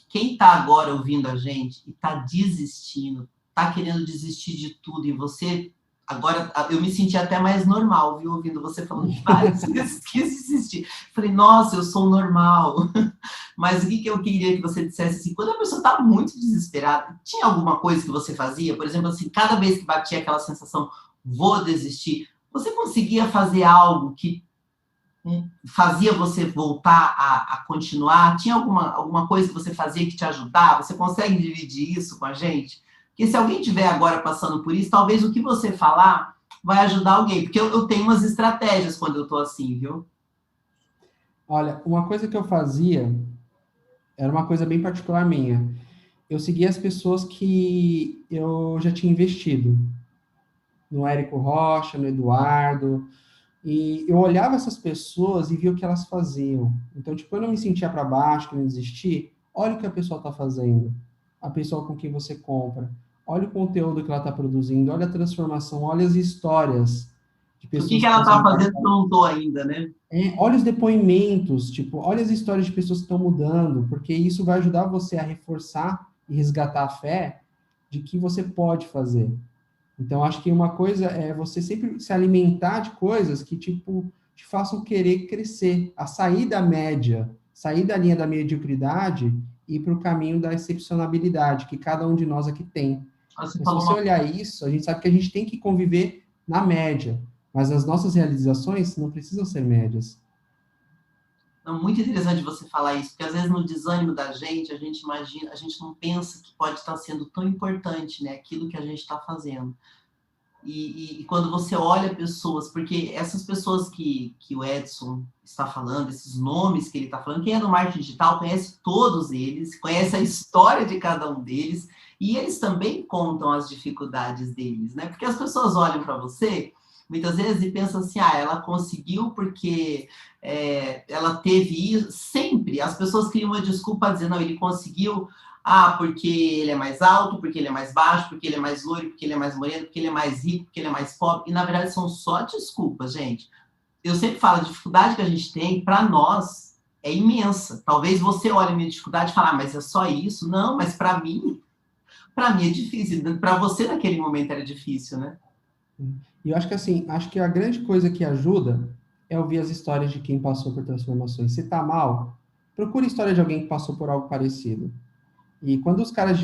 A: Quem está agora ouvindo a gente e está desistindo, está querendo desistir de tudo, e você agora eu me senti até mais normal, viu, ouvindo você falando que várias vezes quis desistir. Falei, nossa, eu sou normal. Mas o que, que eu queria que você dissesse assim, quando a pessoa está muito desesperada, tinha alguma coisa que você fazia? Por exemplo, assim, cada vez que batia aquela sensação, vou desistir, você conseguia fazer algo que fazia você voltar a continuar? Tinha alguma coisa que você fazia que te ajudava? Você consegue dividir isso com a gente? Porque se alguém estiver agora passando por isso, talvez o que você falar vai ajudar alguém. Porque eu tenho umas estratégias quando eu estou assim, viu?
B: Olha, uma coisa que eu fazia era uma coisa bem particular minha. Eu seguia as pessoas que eu já tinha investido, no Érico Rocha, no Eduardo, e eu olhava essas pessoas e via o que elas faziam. Então, tipo, eu não me sentia para baixo, que não desistir. Olha o que a pessoa está fazendo, a pessoa com quem você compra. Olha o conteúdo que ela está produzindo, olha a transformação, olha as histórias de
A: O que,
B: pessoas
A: que
B: que
A: ela está
B: conseguem
A: fazendo
B: passar.
A: que eu não estou ainda, né?
B: Olha os depoimentos, tipo, olha as histórias de pessoas que estão mudando, porque isso vai ajudar você a reforçar e resgatar a fé de que você pode fazer. Então, acho que uma coisa é você sempre se alimentar de coisas que, tipo, te façam querer crescer, a sair da média. sair da linha da mediocridade e ir para o caminho da excepcionalidade, que cada um de nós aqui tem.
A: Você
B: Então, se
A: falou
B: você
A: uma
B: olhar isso, a gente sabe que a gente tem que conviver na média, mas as nossas realizações não precisam ser médias.
A: Não, muito interessante você falar isso, porque às vezes no desânimo da gente, a gente imagina, a gente não pensa que pode estar sendo tão importante, né, aquilo que a gente está fazendo. E quando você olha pessoas, porque essas pessoas que o Edson está falando, esses nomes que ele está falando, quem é do marketing digital conhece todos eles, conhece a história de cada um deles, e eles também contam as dificuldades deles, né? Porque as pessoas olham para você, muitas vezes, e pensam assim, ah, ela conseguiu porque ela teve isso. Sempre as pessoas criam uma desculpa dizendo, não, ele conseguiu porque ele é mais alto, porque ele é mais baixo, porque ele é mais loiro, porque ele é mais moreno, porque ele é mais rico, porque ele é mais pobre. E, na verdade, são só desculpas, gente. Eu sempre falo, a dificuldade que a gente tem, para nós, é imensa. Talvez você olhe a minha dificuldade e fale, mas é só isso? Não, mas para mim é difícil. Para você, naquele momento, era difícil, né?
B: E eu acho que assim, acho que a grande coisa que ajuda é ouvir as histórias de quem passou por transformações. Se tá mal, procure a história de alguém que passou por algo parecido. E quando os caras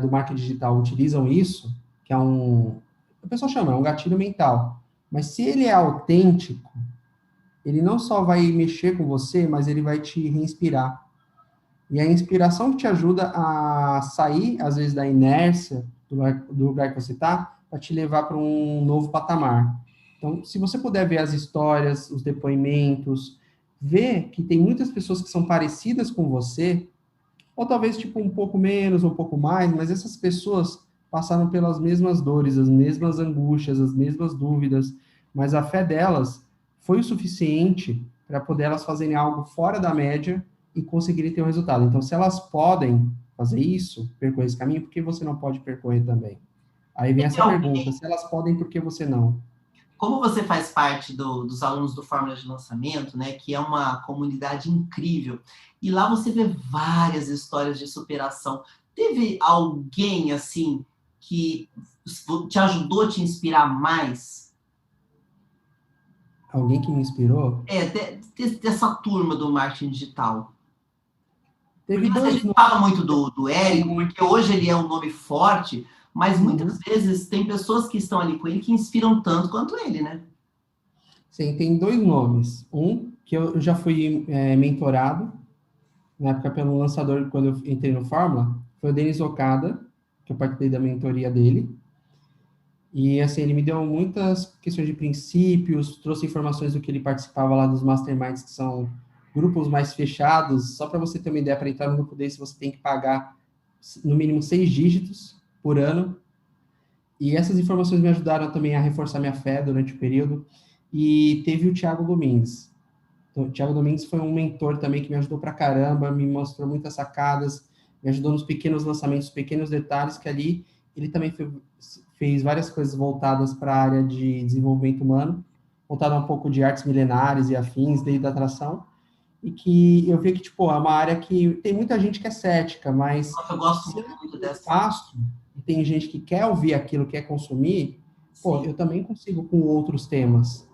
B: do marketing digital utilizam isso, que é o pessoal chama, é um gatilho mental. Mas se ele é autêntico, ele não só vai mexer com você, mas ele vai te reinspirar. E a inspiração que te ajuda a sair, às vezes, da inércia do lugar que você está, para te levar para um novo patamar. Então, se você puder ver as histórias, os depoimentos, ver que tem muitas pessoas que são parecidas com você, ou talvez tipo um pouco menos, um pouco mais, mas essas pessoas passaram pelas mesmas dores, as mesmas angústias, as mesmas dúvidas, mas a fé delas foi o suficiente para poder elas fazerem algo fora da média e conseguirem ter um resultado. Então, se elas podem fazer isso, percorrer esse caminho, por que você não pode percorrer também? Aí vem essa pergunta, se elas podem, por que você não?
A: Como você faz parte dos alunos do Fórmula de Lançamento, né, que é uma comunidade incrível, e lá você vê várias histórias de superação. Teve alguém, assim, que te ajudou a te inspirar mais?
B: Alguém que me inspirou?
A: Dessa turma do marketing digital. Porque
B: Teve
A: assim, a
B: dois
A: gente fala
B: nomes.
A: muito do Érico, porque hoje ele é um nome forte, mas muitas
B: Uhum.
A: vezes tem pessoas que estão ali com ele que inspiram tanto quanto ele, né?
B: Sim, tem dois nomes. Um, que eu já fui mentorado, na época pelo lançador, quando eu entrei no Fórmula, foi o Denis Okada, que eu participei da mentoria dele. E, assim, ele me deu muitas questões de princípios, trouxe informações do que ele participava lá dos masterminds, que são grupos mais fechados. Só para você ter uma ideia, para entrar no grupo desse, você tem que pagar no mínimo 6 dígitos por ano. E essas informações me ajudaram também a reforçar minha fé durante o período. E teve o Thiago Domingues. Então, o Thiago Domingues foi um mentor também que me ajudou pra caramba, me mostrou muitas sacadas, me ajudou nos pequenos lançamentos, pequenos detalhes, que ali ele também fez várias coisas voltadas para a área de desenvolvimento humano, voltado um pouco de artes milenares e afins, lei da atração, e que eu vi que, tipo, é uma área que tem muita gente que é cética, mas
A: Nossa, eu gosto
B: se ela
A: muito
B: tem
A: dessa.
B: espaço, e tem gente que quer ouvir aquilo, quer consumir, pô,
A: Sim.
B: eu também consigo com outros temas.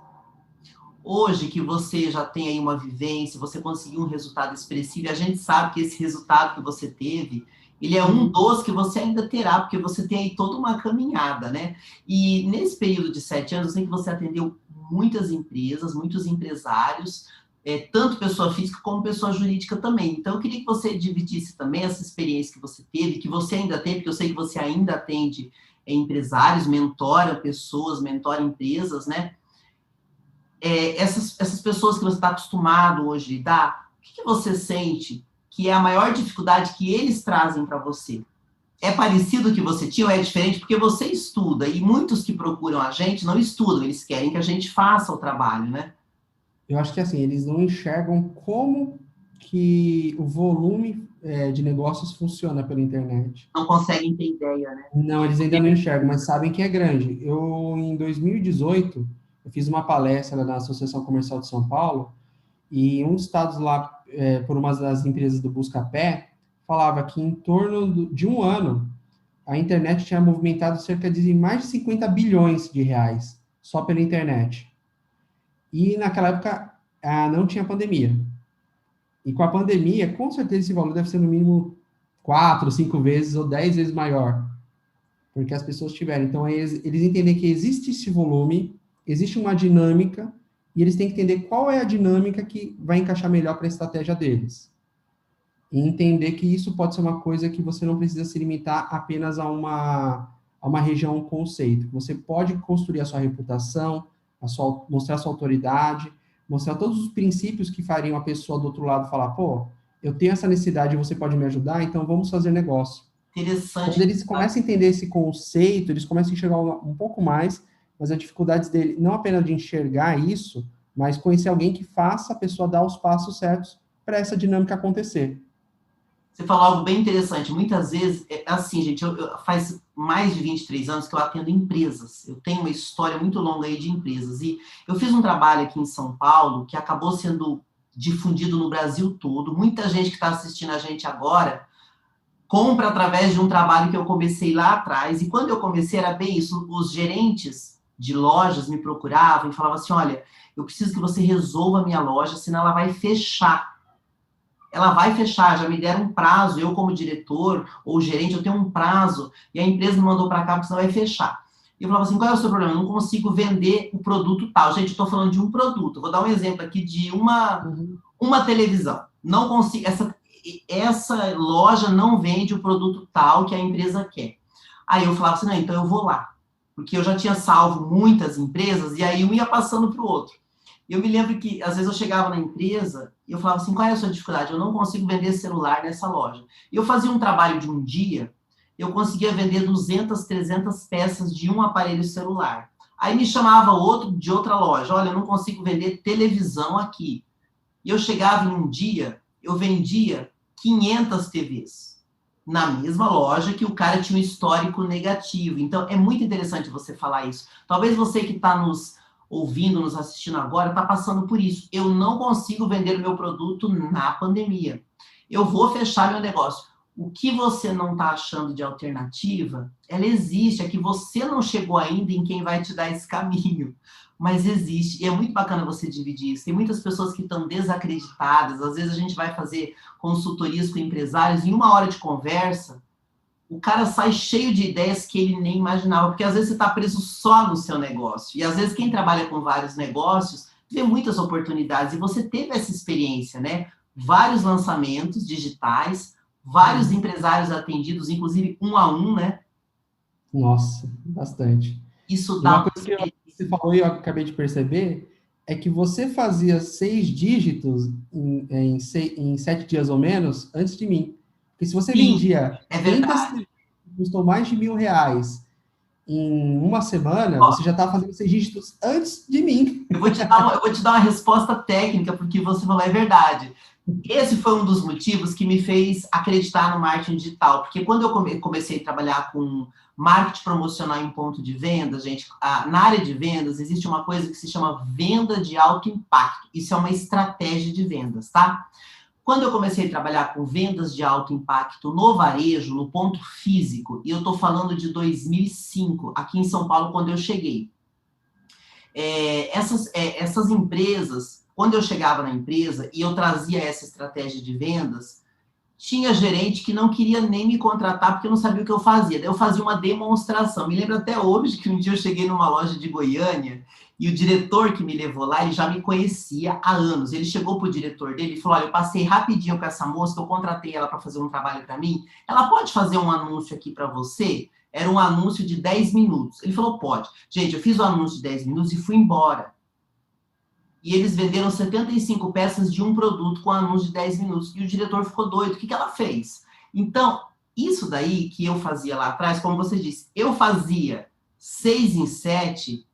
A: Hoje que você já tem aí uma vivência, você conseguiu um resultado expressivo, e a gente sabe que esse resultado que você teve, ele é um
B: Uhum.
A: dos que você ainda terá, porque você tem aí toda uma caminhada, né? E nesse período de 7 anos, eu sei que você atendeu muitas empresas, muitos empresários, tanto pessoa física como pessoa jurídica também. Então, eu queria que você dividisse também essa experiência que você teve, que você ainda tem, porque eu sei que você ainda atende empresários, mentora pessoas, mentora empresas, né? Essas pessoas que você está acostumado hoje a lidar, o que você sente que é a maior dificuldade que eles trazem para você? É parecido o que você tinha ou é diferente? Porque você estuda e muitos que procuram a gente não estudam, eles querem que a gente faça o trabalho, né?
B: Eu acho que assim, eles não enxergam como que o volume de negócios funciona pela internet.
A: Não conseguem ter ideia, né?
B: Não, eles ainda não enxergam, mas sabem que é grande. Eu, em 2018, eu fiz uma palestra na Associação Comercial de São Paulo, e um dos estados lá, por uma das empresas do Buscapé, falava que em torno de um ano, a internet tinha movimentado cerca de mais de 50 bilhões de reais, só pela internet. E naquela época, não tinha pandemia. E com a pandemia, com certeza esse valor deve ser no mínimo 4, 5 vezes ou 10 vezes maior, porque as pessoas tiveram. Então, eles entendem que existe esse volume, existe uma dinâmica, e eles têm que entender qual é a dinâmica que vai encaixar melhor para a estratégia deles. E entender que isso pode ser uma coisa que você não precisa se limitar apenas a uma região, um conceito. Você pode construir a sua reputação, mostrar a sua autoridade, mostrar todos os princípios que fariam a pessoa do outro lado falar, pô, eu tenho essa necessidade e você pode me ajudar, então vamos fazer negócio. Quando
A: Interessante.
B: eles começam a entender esse conceito, eles começam a enxergar um pouco mais, mas as dificuldades dele, não apenas de enxergar isso, mas conhecer alguém que faça a pessoa dar os passos certos para essa dinâmica acontecer.
A: Você falou algo bem interessante. Muitas vezes, assim, gente, faz mais de 23 anos que eu atendo empresas. Eu tenho uma história muito longa aí de empresas. E eu fiz um trabalho aqui em São Paulo que acabou sendo difundido no Brasil todo. Muita gente que está assistindo a gente agora compra através de um trabalho que eu comecei lá atrás. E quando eu comecei, era bem isso. Os gerentes de lojas me procuravam e falavam assim, olha, eu preciso que você resolva a minha loja, senão ela vai fechar. Ela vai fechar, já me deram um prazo, eu como diretor ou gerente, eu tenho um prazo, e a empresa me mandou para cá, porque senão vai fechar. E eu falava assim, qual é o seu problema? Eu não consigo vender o produto tal. Gente, eu estou falando de um produto. Vou dar um exemplo aqui de uma televisão. Não consigo, essa loja não vende o produto tal que a empresa quer. Aí eu falava assim, não, então eu vou lá. Porque eu já tinha salvo muitas empresas, e aí um ia passando para o outro. Eu me lembro que, às vezes, eu chegava na empresa e eu falava assim, qual é a sua dificuldade? Eu não consigo vender celular nessa loja. E eu fazia um trabalho de um dia, eu conseguia vender 200, 300 peças de um aparelho celular. Aí me chamava outro de outra loja, olha, eu não consigo vender televisão aqui. E eu chegava em um dia, eu vendia 500 TVs na mesma loja que o cara tinha um histórico negativo. Então, é muito interessante você falar isso. Talvez você que está nos ouvindo, nos assistindo agora, está passando por isso. Eu não consigo vender o meu produto na pandemia. Eu vou fechar meu negócio. O que você não está achando de alternativa, ela existe. É que você não chegou ainda em quem vai te dar esse caminho. Mas existe. E é muito bacana você dividir isso. Tem muitas pessoas que estão desacreditadas. Às vezes a gente vai fazer consultorias com empresários. Em uma hora de conversa, o cara sai cheio de ideias que ele nem imaginava, porque às vezes você está preso só no seu negócio. E às vezes quem trabalha com vários negócios vê muitas oportunidades. E você teve essa experiência, né? Vários lançamentos digitais, vários empresários atendidos, inclusive um a um, né?
B: Nossa, bastante.
A: Isso
B: E uma
A: dá
B: coisa que você falou e eu acabei de perceber é que você fazia 6 dígitos em 7 dias ou menos antes de mim. Porque se você
A: sim,
B: vendia
A: é
B: 500
A: verdade.
B: que custou mais de R$ 1.000 em uma semana,
A: Ó,
B: você já estava fazendo 6 dígitos antes de mim.
A: eu vou te dar uma resposta técnica, porque você falou, é verdade. Esse foi um dos motivos que me fez acreditar no marketing digital, porque quando eu comecei a trabalhar com marketing promocional em ponto de venda, gente, na área de vendas existe uma coisa que se chama venda de alto impacto. Isso é uma estratégia de vendas, tá? Quando eu comecei a trabalhar com vendas de alto impacto no varejo, no ponto físico, e eu estou falando de 2005, aqui em São Paulo, quando eu cheguei, essas empresas, quando eu chegava na empresa e eu trazia essa estratégia de vendas, tinha gerente que não queria nem me contratar porque eu não sabia o que eu fazia. Daí eu fazia uma demonstração. Me lembro até hoje que um dia eu cheguei numa loja de Goiânia e o diretor que me levou lá, ele já me conhecia há anos. Ele chegou para o diretor dele e falou, olha, eu passei rapidinho com essa moça, eu contratei ela para fazer um trabalho para mim. Ela pode fazer um anúncio aqui para você? Era um anúncio de 10 minutos. Ele falou, pode. Gente, eu fiz o anúncio de 10 minutos e fui embora. E eles venderam 75 peças de um produto com anúncio de 10 minutos. E o diretor ficou doido. O que ela fez? Então, isso daí que eu fazia lá atrás, como você disse, eu fazia 6 em 7,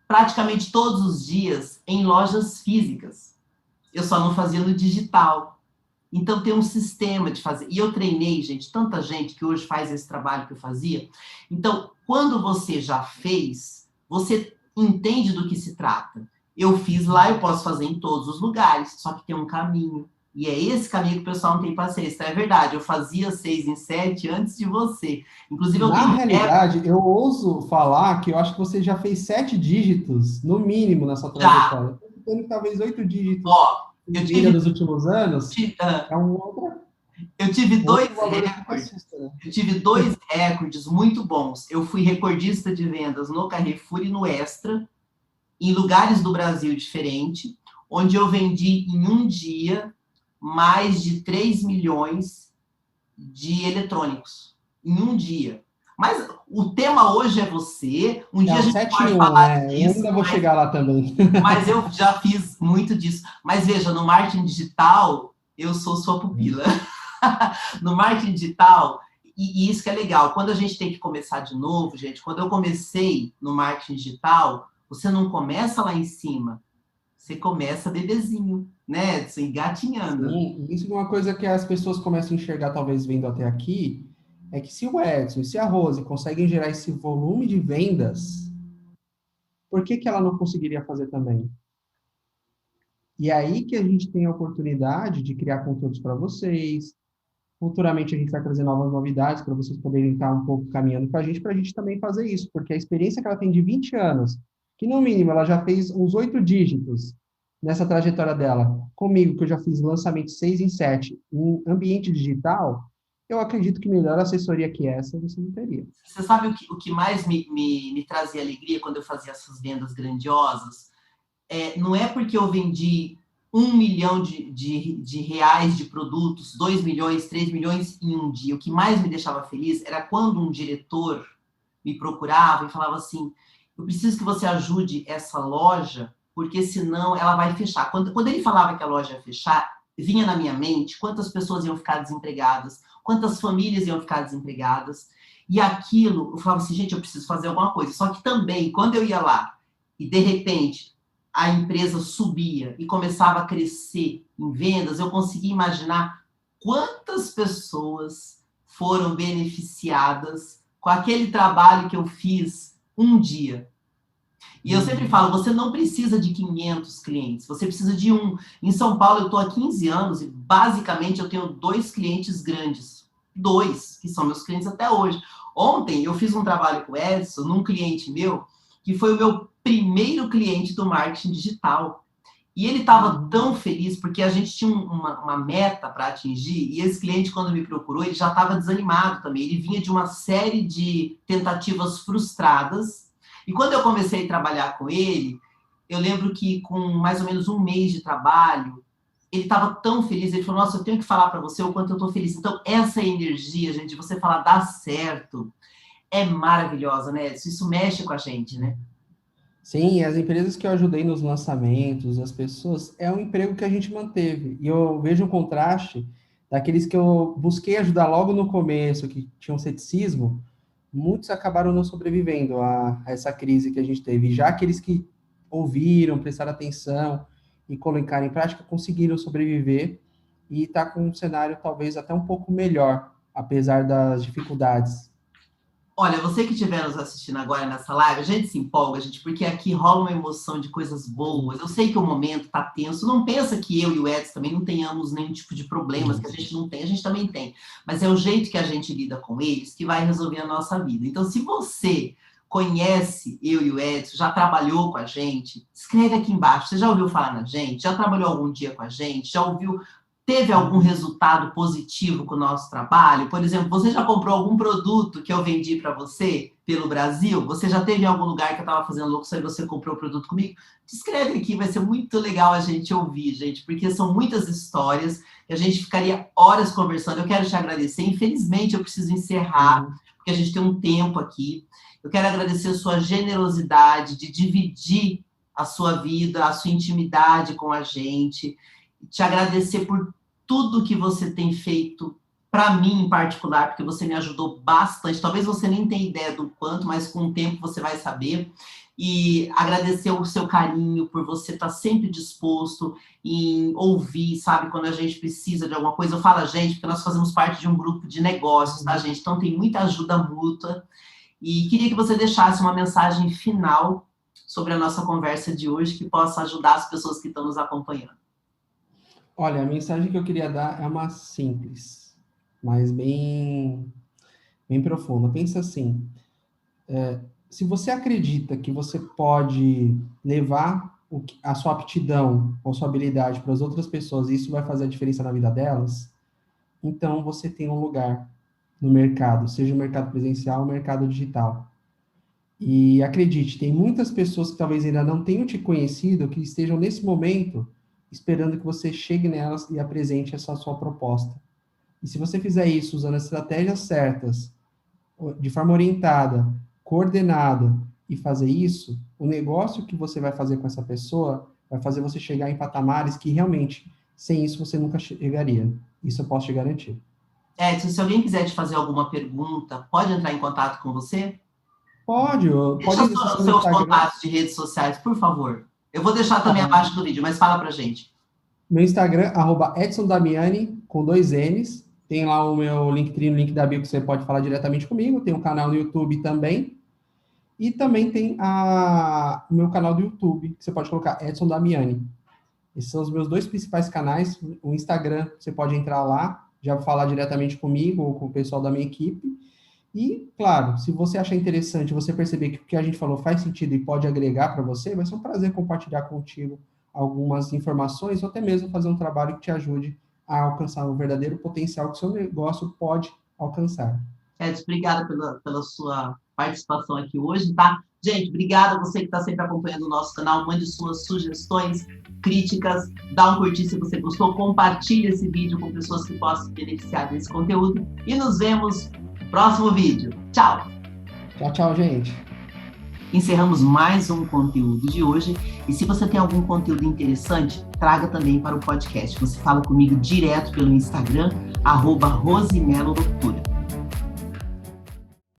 A: praticamente todos os dias, em lojas físicas. Eu só não fazia no digital. Então, tem um sistema de fazer. E eu treinei, gente, tanta gente que hoje faz esse trabalho que eu fazia. Então, quando você já fez, você entende do que se trata. Eu fiz lá, eu posso fazer em todos os lugares, só que tem um caminho. E é esse caminho que o pessoal não tem paciência. Então, é verdade, eu fazia 6 em 7 antes de você. Inclusive, eu
B: Na
A: tenho...
B: realidade, eu ouso falar que eu acho que você já fez 7 dígitos, no mínimo, na sua
A: Já,
B: trajetória. Estou talvez 8 dígitos.
A: ó, Eu
B: vida
A: tive,
B: nos últimos anos,
A: ah,
B: é
A: eu tive
B: um
A: dois
B: outro valor assim que
A: recordes.
B: assusta, né?
A: Eu tive dois recordes muito bons. Eu fui recordista de vendas no Carrefour e no Extra, em lugares do Brasil diferentes, onde eu vendi em um dia mais de 3 milhões de eletrônicos. Em um dia. Mas o tema hoje é você. Um
B: É
A: dia
B: o
A: a gente
B: 7 em
A: pode
B: 1,
A: falar
B: né? Eu
A: disso,
B: ainda vou chegar lá também.
A: mas eu já fiz muito disso. Mas veja, no marketing digital, eu sou sua pupila. No marketing digital, e isso que é legal, quando a gente tem que começar de novo, gente, quando eu comecei no marketing digital, você não começa lá em cima, você começa bebezinho, né? Você engatinhando.
B: Sim, e isso é uma coisa que as pessoas começam a enxergar, talvez vendo até aqui, é que se o Edson e se a Rose conseguem gerar esse volume de vendas, por que que ela não conseguiria fazer também? E é aí que a gente tem a oportunidade de criar conteúdos para vocês. Futuramente a gente vai trazer novas novidades para vocês poderem estar um pouco caminhando com a gente, para a gente também fazer isso, porque a experiência que ela tem de 20 anos, que no mínimo ela já fez uns 8 dígitos nessa trajetória dela, comigo, que eu já fiz lançamento 6 em 7 em ambiente digital, eu acredito que melhor assessoria que essa você não teria.
A: Você sabe o que mais me trazia alegria quando eu fazia essas vendas grandiosas? Não é porque eu vendi 1 milhão de reais de produtos, 2 milhões, 3 milhões em um dia. O que mais me deixava feliz era quando um diretor me procurava e falava assim: eu preciso que você ajude essa loja, porque senão ela vai fechar. Quando ele falava que a loja ia fechar, vinha na minha mente quantas pessoas iam ficar desempregadas, quantas famílias iam ficar desempregadas. E aquilo, eu falava assim, gente, eu preciso fazer alguma coisa. Só que também, quando eu ia lá e de repente a empresa subia e começava a crescer em vendas, eu conseguia imaginar quantas pessoas foram beneficiadas com aquele trabalho que eu fiz um dia. E eu sempre
B: Uhum.
A: falo, você não precisa de 500 clientes, você precisa de um. Em São Paulo eu estou há 15 anos e basicamente eu tenho 2 clientes grandes. 2, que são meus clientes até hoje. Ontem eu fiz um trabalho com o Edson, num cliente meu, que foi o meu primeiro cliente do marketing digital. E ele estava
B: Uhum.
A: tão feliz porque a gente tinha uma meta para atingir, e esse cliente, quando me procurou, ele já estava desanimado também. Ele vinha de uma série de tentativas frustradas. E quando eu comecei a trabalhar com ele, eu lembro que com mais ou menos um mês de trabalho, ele estava tão feliz, ele falou, nossa, eu tenho que falar para você o quanto eu estou feliz. Então, essa energia, gente, de você falar, dá certo, é maravilhosa, né? Isso mexe com a gente, né?
B: Sim, as empresas que eu ajudei nos lançamentos, as pessoas, é um emprego que a gente manteve. E eu vejo um contraste daqueles que eu busquei ajudar logo no começo, que tinham ceticismo, muitos acabaram não sobrevivendo a essa crise que a gente teve. Já aqueles que ouviram, prestaram atenção e colocaram em prática, conseguiram sobreviver e está com um cenário talvez até um pouco melhor, apesar das dificuldades.
A: Olha, você que estiver nos assistindo agora nessa live, a gente se empolga, gente, porque aqui rola uma emoção de coisas boas. Eu sei que o momento tá tenso. Não pensa que eu e o Edson também não tenhamos nenhum tipo de problemas, que a gente não tem, a gente também tem. Mas é o jeito que a gente lida com eles que vai resolver a nossa vida. Então, se você conhece eu e o Edson, já trabalhou com a gente, escreve aqui embaixo. Você já ouviu falar na gente? Já trabalhou algum dia com a gente? Já ouviu teve algum resultado positivo com o nosso trabalho? Por exemplo, você já comprou algum produto que eu vendi para você pelo Brasil? Você já teve em algum lugar que eu estava fazendo locução e você comprou o produto comigo? Escreve aqui, vai ser muito legal a gente ouvir, gente, porque são muitas histórias e a gente ficaria horas conversando. Eu quero te agradecer. Infelizmente, eu preciso encerrar,
B: Uhum.
A: porque a gente tem um tempo aqui. Eu quero agradecer a sua generosidade de dividir a sua vida, a sua intimidade com a gente, te agradecer por tudo que você tem feito para mim em particular, porque você me ajudou bastante. Talvez você nem tenha ideia do quanto, mas com o tempo você vai saber. E agradecer o seu carinho por você estar sempre disposto em ouvir, sabe, quando a gente precisa de alguma coisa. Eu falo a gente, porque nós fazemos parte de um grupo de negócios, tá, gente? Então tem muita ajuda mútua. E queria que você deixasse uma mensagem final sobre a nossa conversa de hoje, que possa ajudar as pessoas que estão nos acompanhando.
B: Olha, a mensagem que eu queria dar é uma simples, mas bem profunda. Pensa assim, se você acredita que você pode levar a sua aptidão ou sua habilidade para as outras pessoas, e isso vai fazer a diferença na vida delas, então você tem um lugar no mercado, seja o mercado presencial ou o mercado digital. E acredite, tem muitas pessoas que talvez ainda não tenham te conhecido, que estejam nesse momento esperando que você chegue nelas e apresente essa sua proposta. E se você fizer isso usando as estratégias certas, de forma orientada, coordenada, e fazer isso, o negócio que você vai fazer com essa pessoa vai fazer você chegar em patamares que realmente, sem isso, você nunca chegaria. Isso eu posso te garantir.
A: Edson, se alguém quiser te fazer alguma pergunta, pode entrar em contato com você?
B: Pode
A: Deixa
B: acessar
A: os
B: meu
A: seus
B: Instagram.
A: contatos de redes sociais, por favor. Eu vou deixar também abaixo do vídeo, mas fala pra gente.
B: Meu Instagram, @EdsonDamiani, com 2 N's. Tem lá o meu Linktree, o link da bio, que você pode falar diretamente comigo. Tem um canal no YouTube também. E também tem o meu canal do YouTube, que você pode colocar Edson Damiani. Esses são os meus 2 principais canais. O Instagram, você pode entrar lá, já falar diretamente comigo ou com o pessoal da minha equipe. E, claro, se você achar interessante, você perceber que o que a gente falou faz sentido e pode agregar para você, vai ser um prazer compartilhar contigo algumas informações ou até mesmo fazer um trabalho que te ajude a alcançar o verdadeiro potencial que o seu negócio pode alcançar.
A: Edson, obrigada pela sua participação aqui hoje, tá? Gente, obrigada a você que está sempre acompanhando o nosso canal. Mande suas sugestões, críticas, dá um curtir se você gostou, compartilhe esse vídeo com pessoas que possam se beneficiar desse conteúdo e nos vemos no próximo vídeo. Tchau!
B: Tchau, tchau, gente!
A: Encerramos mais um conteúdo de hoje e se você tem algum conteúdo interessante, traga também para o podcast. Você fala comigo direto pelo Instagram, @RosimeloLoucura.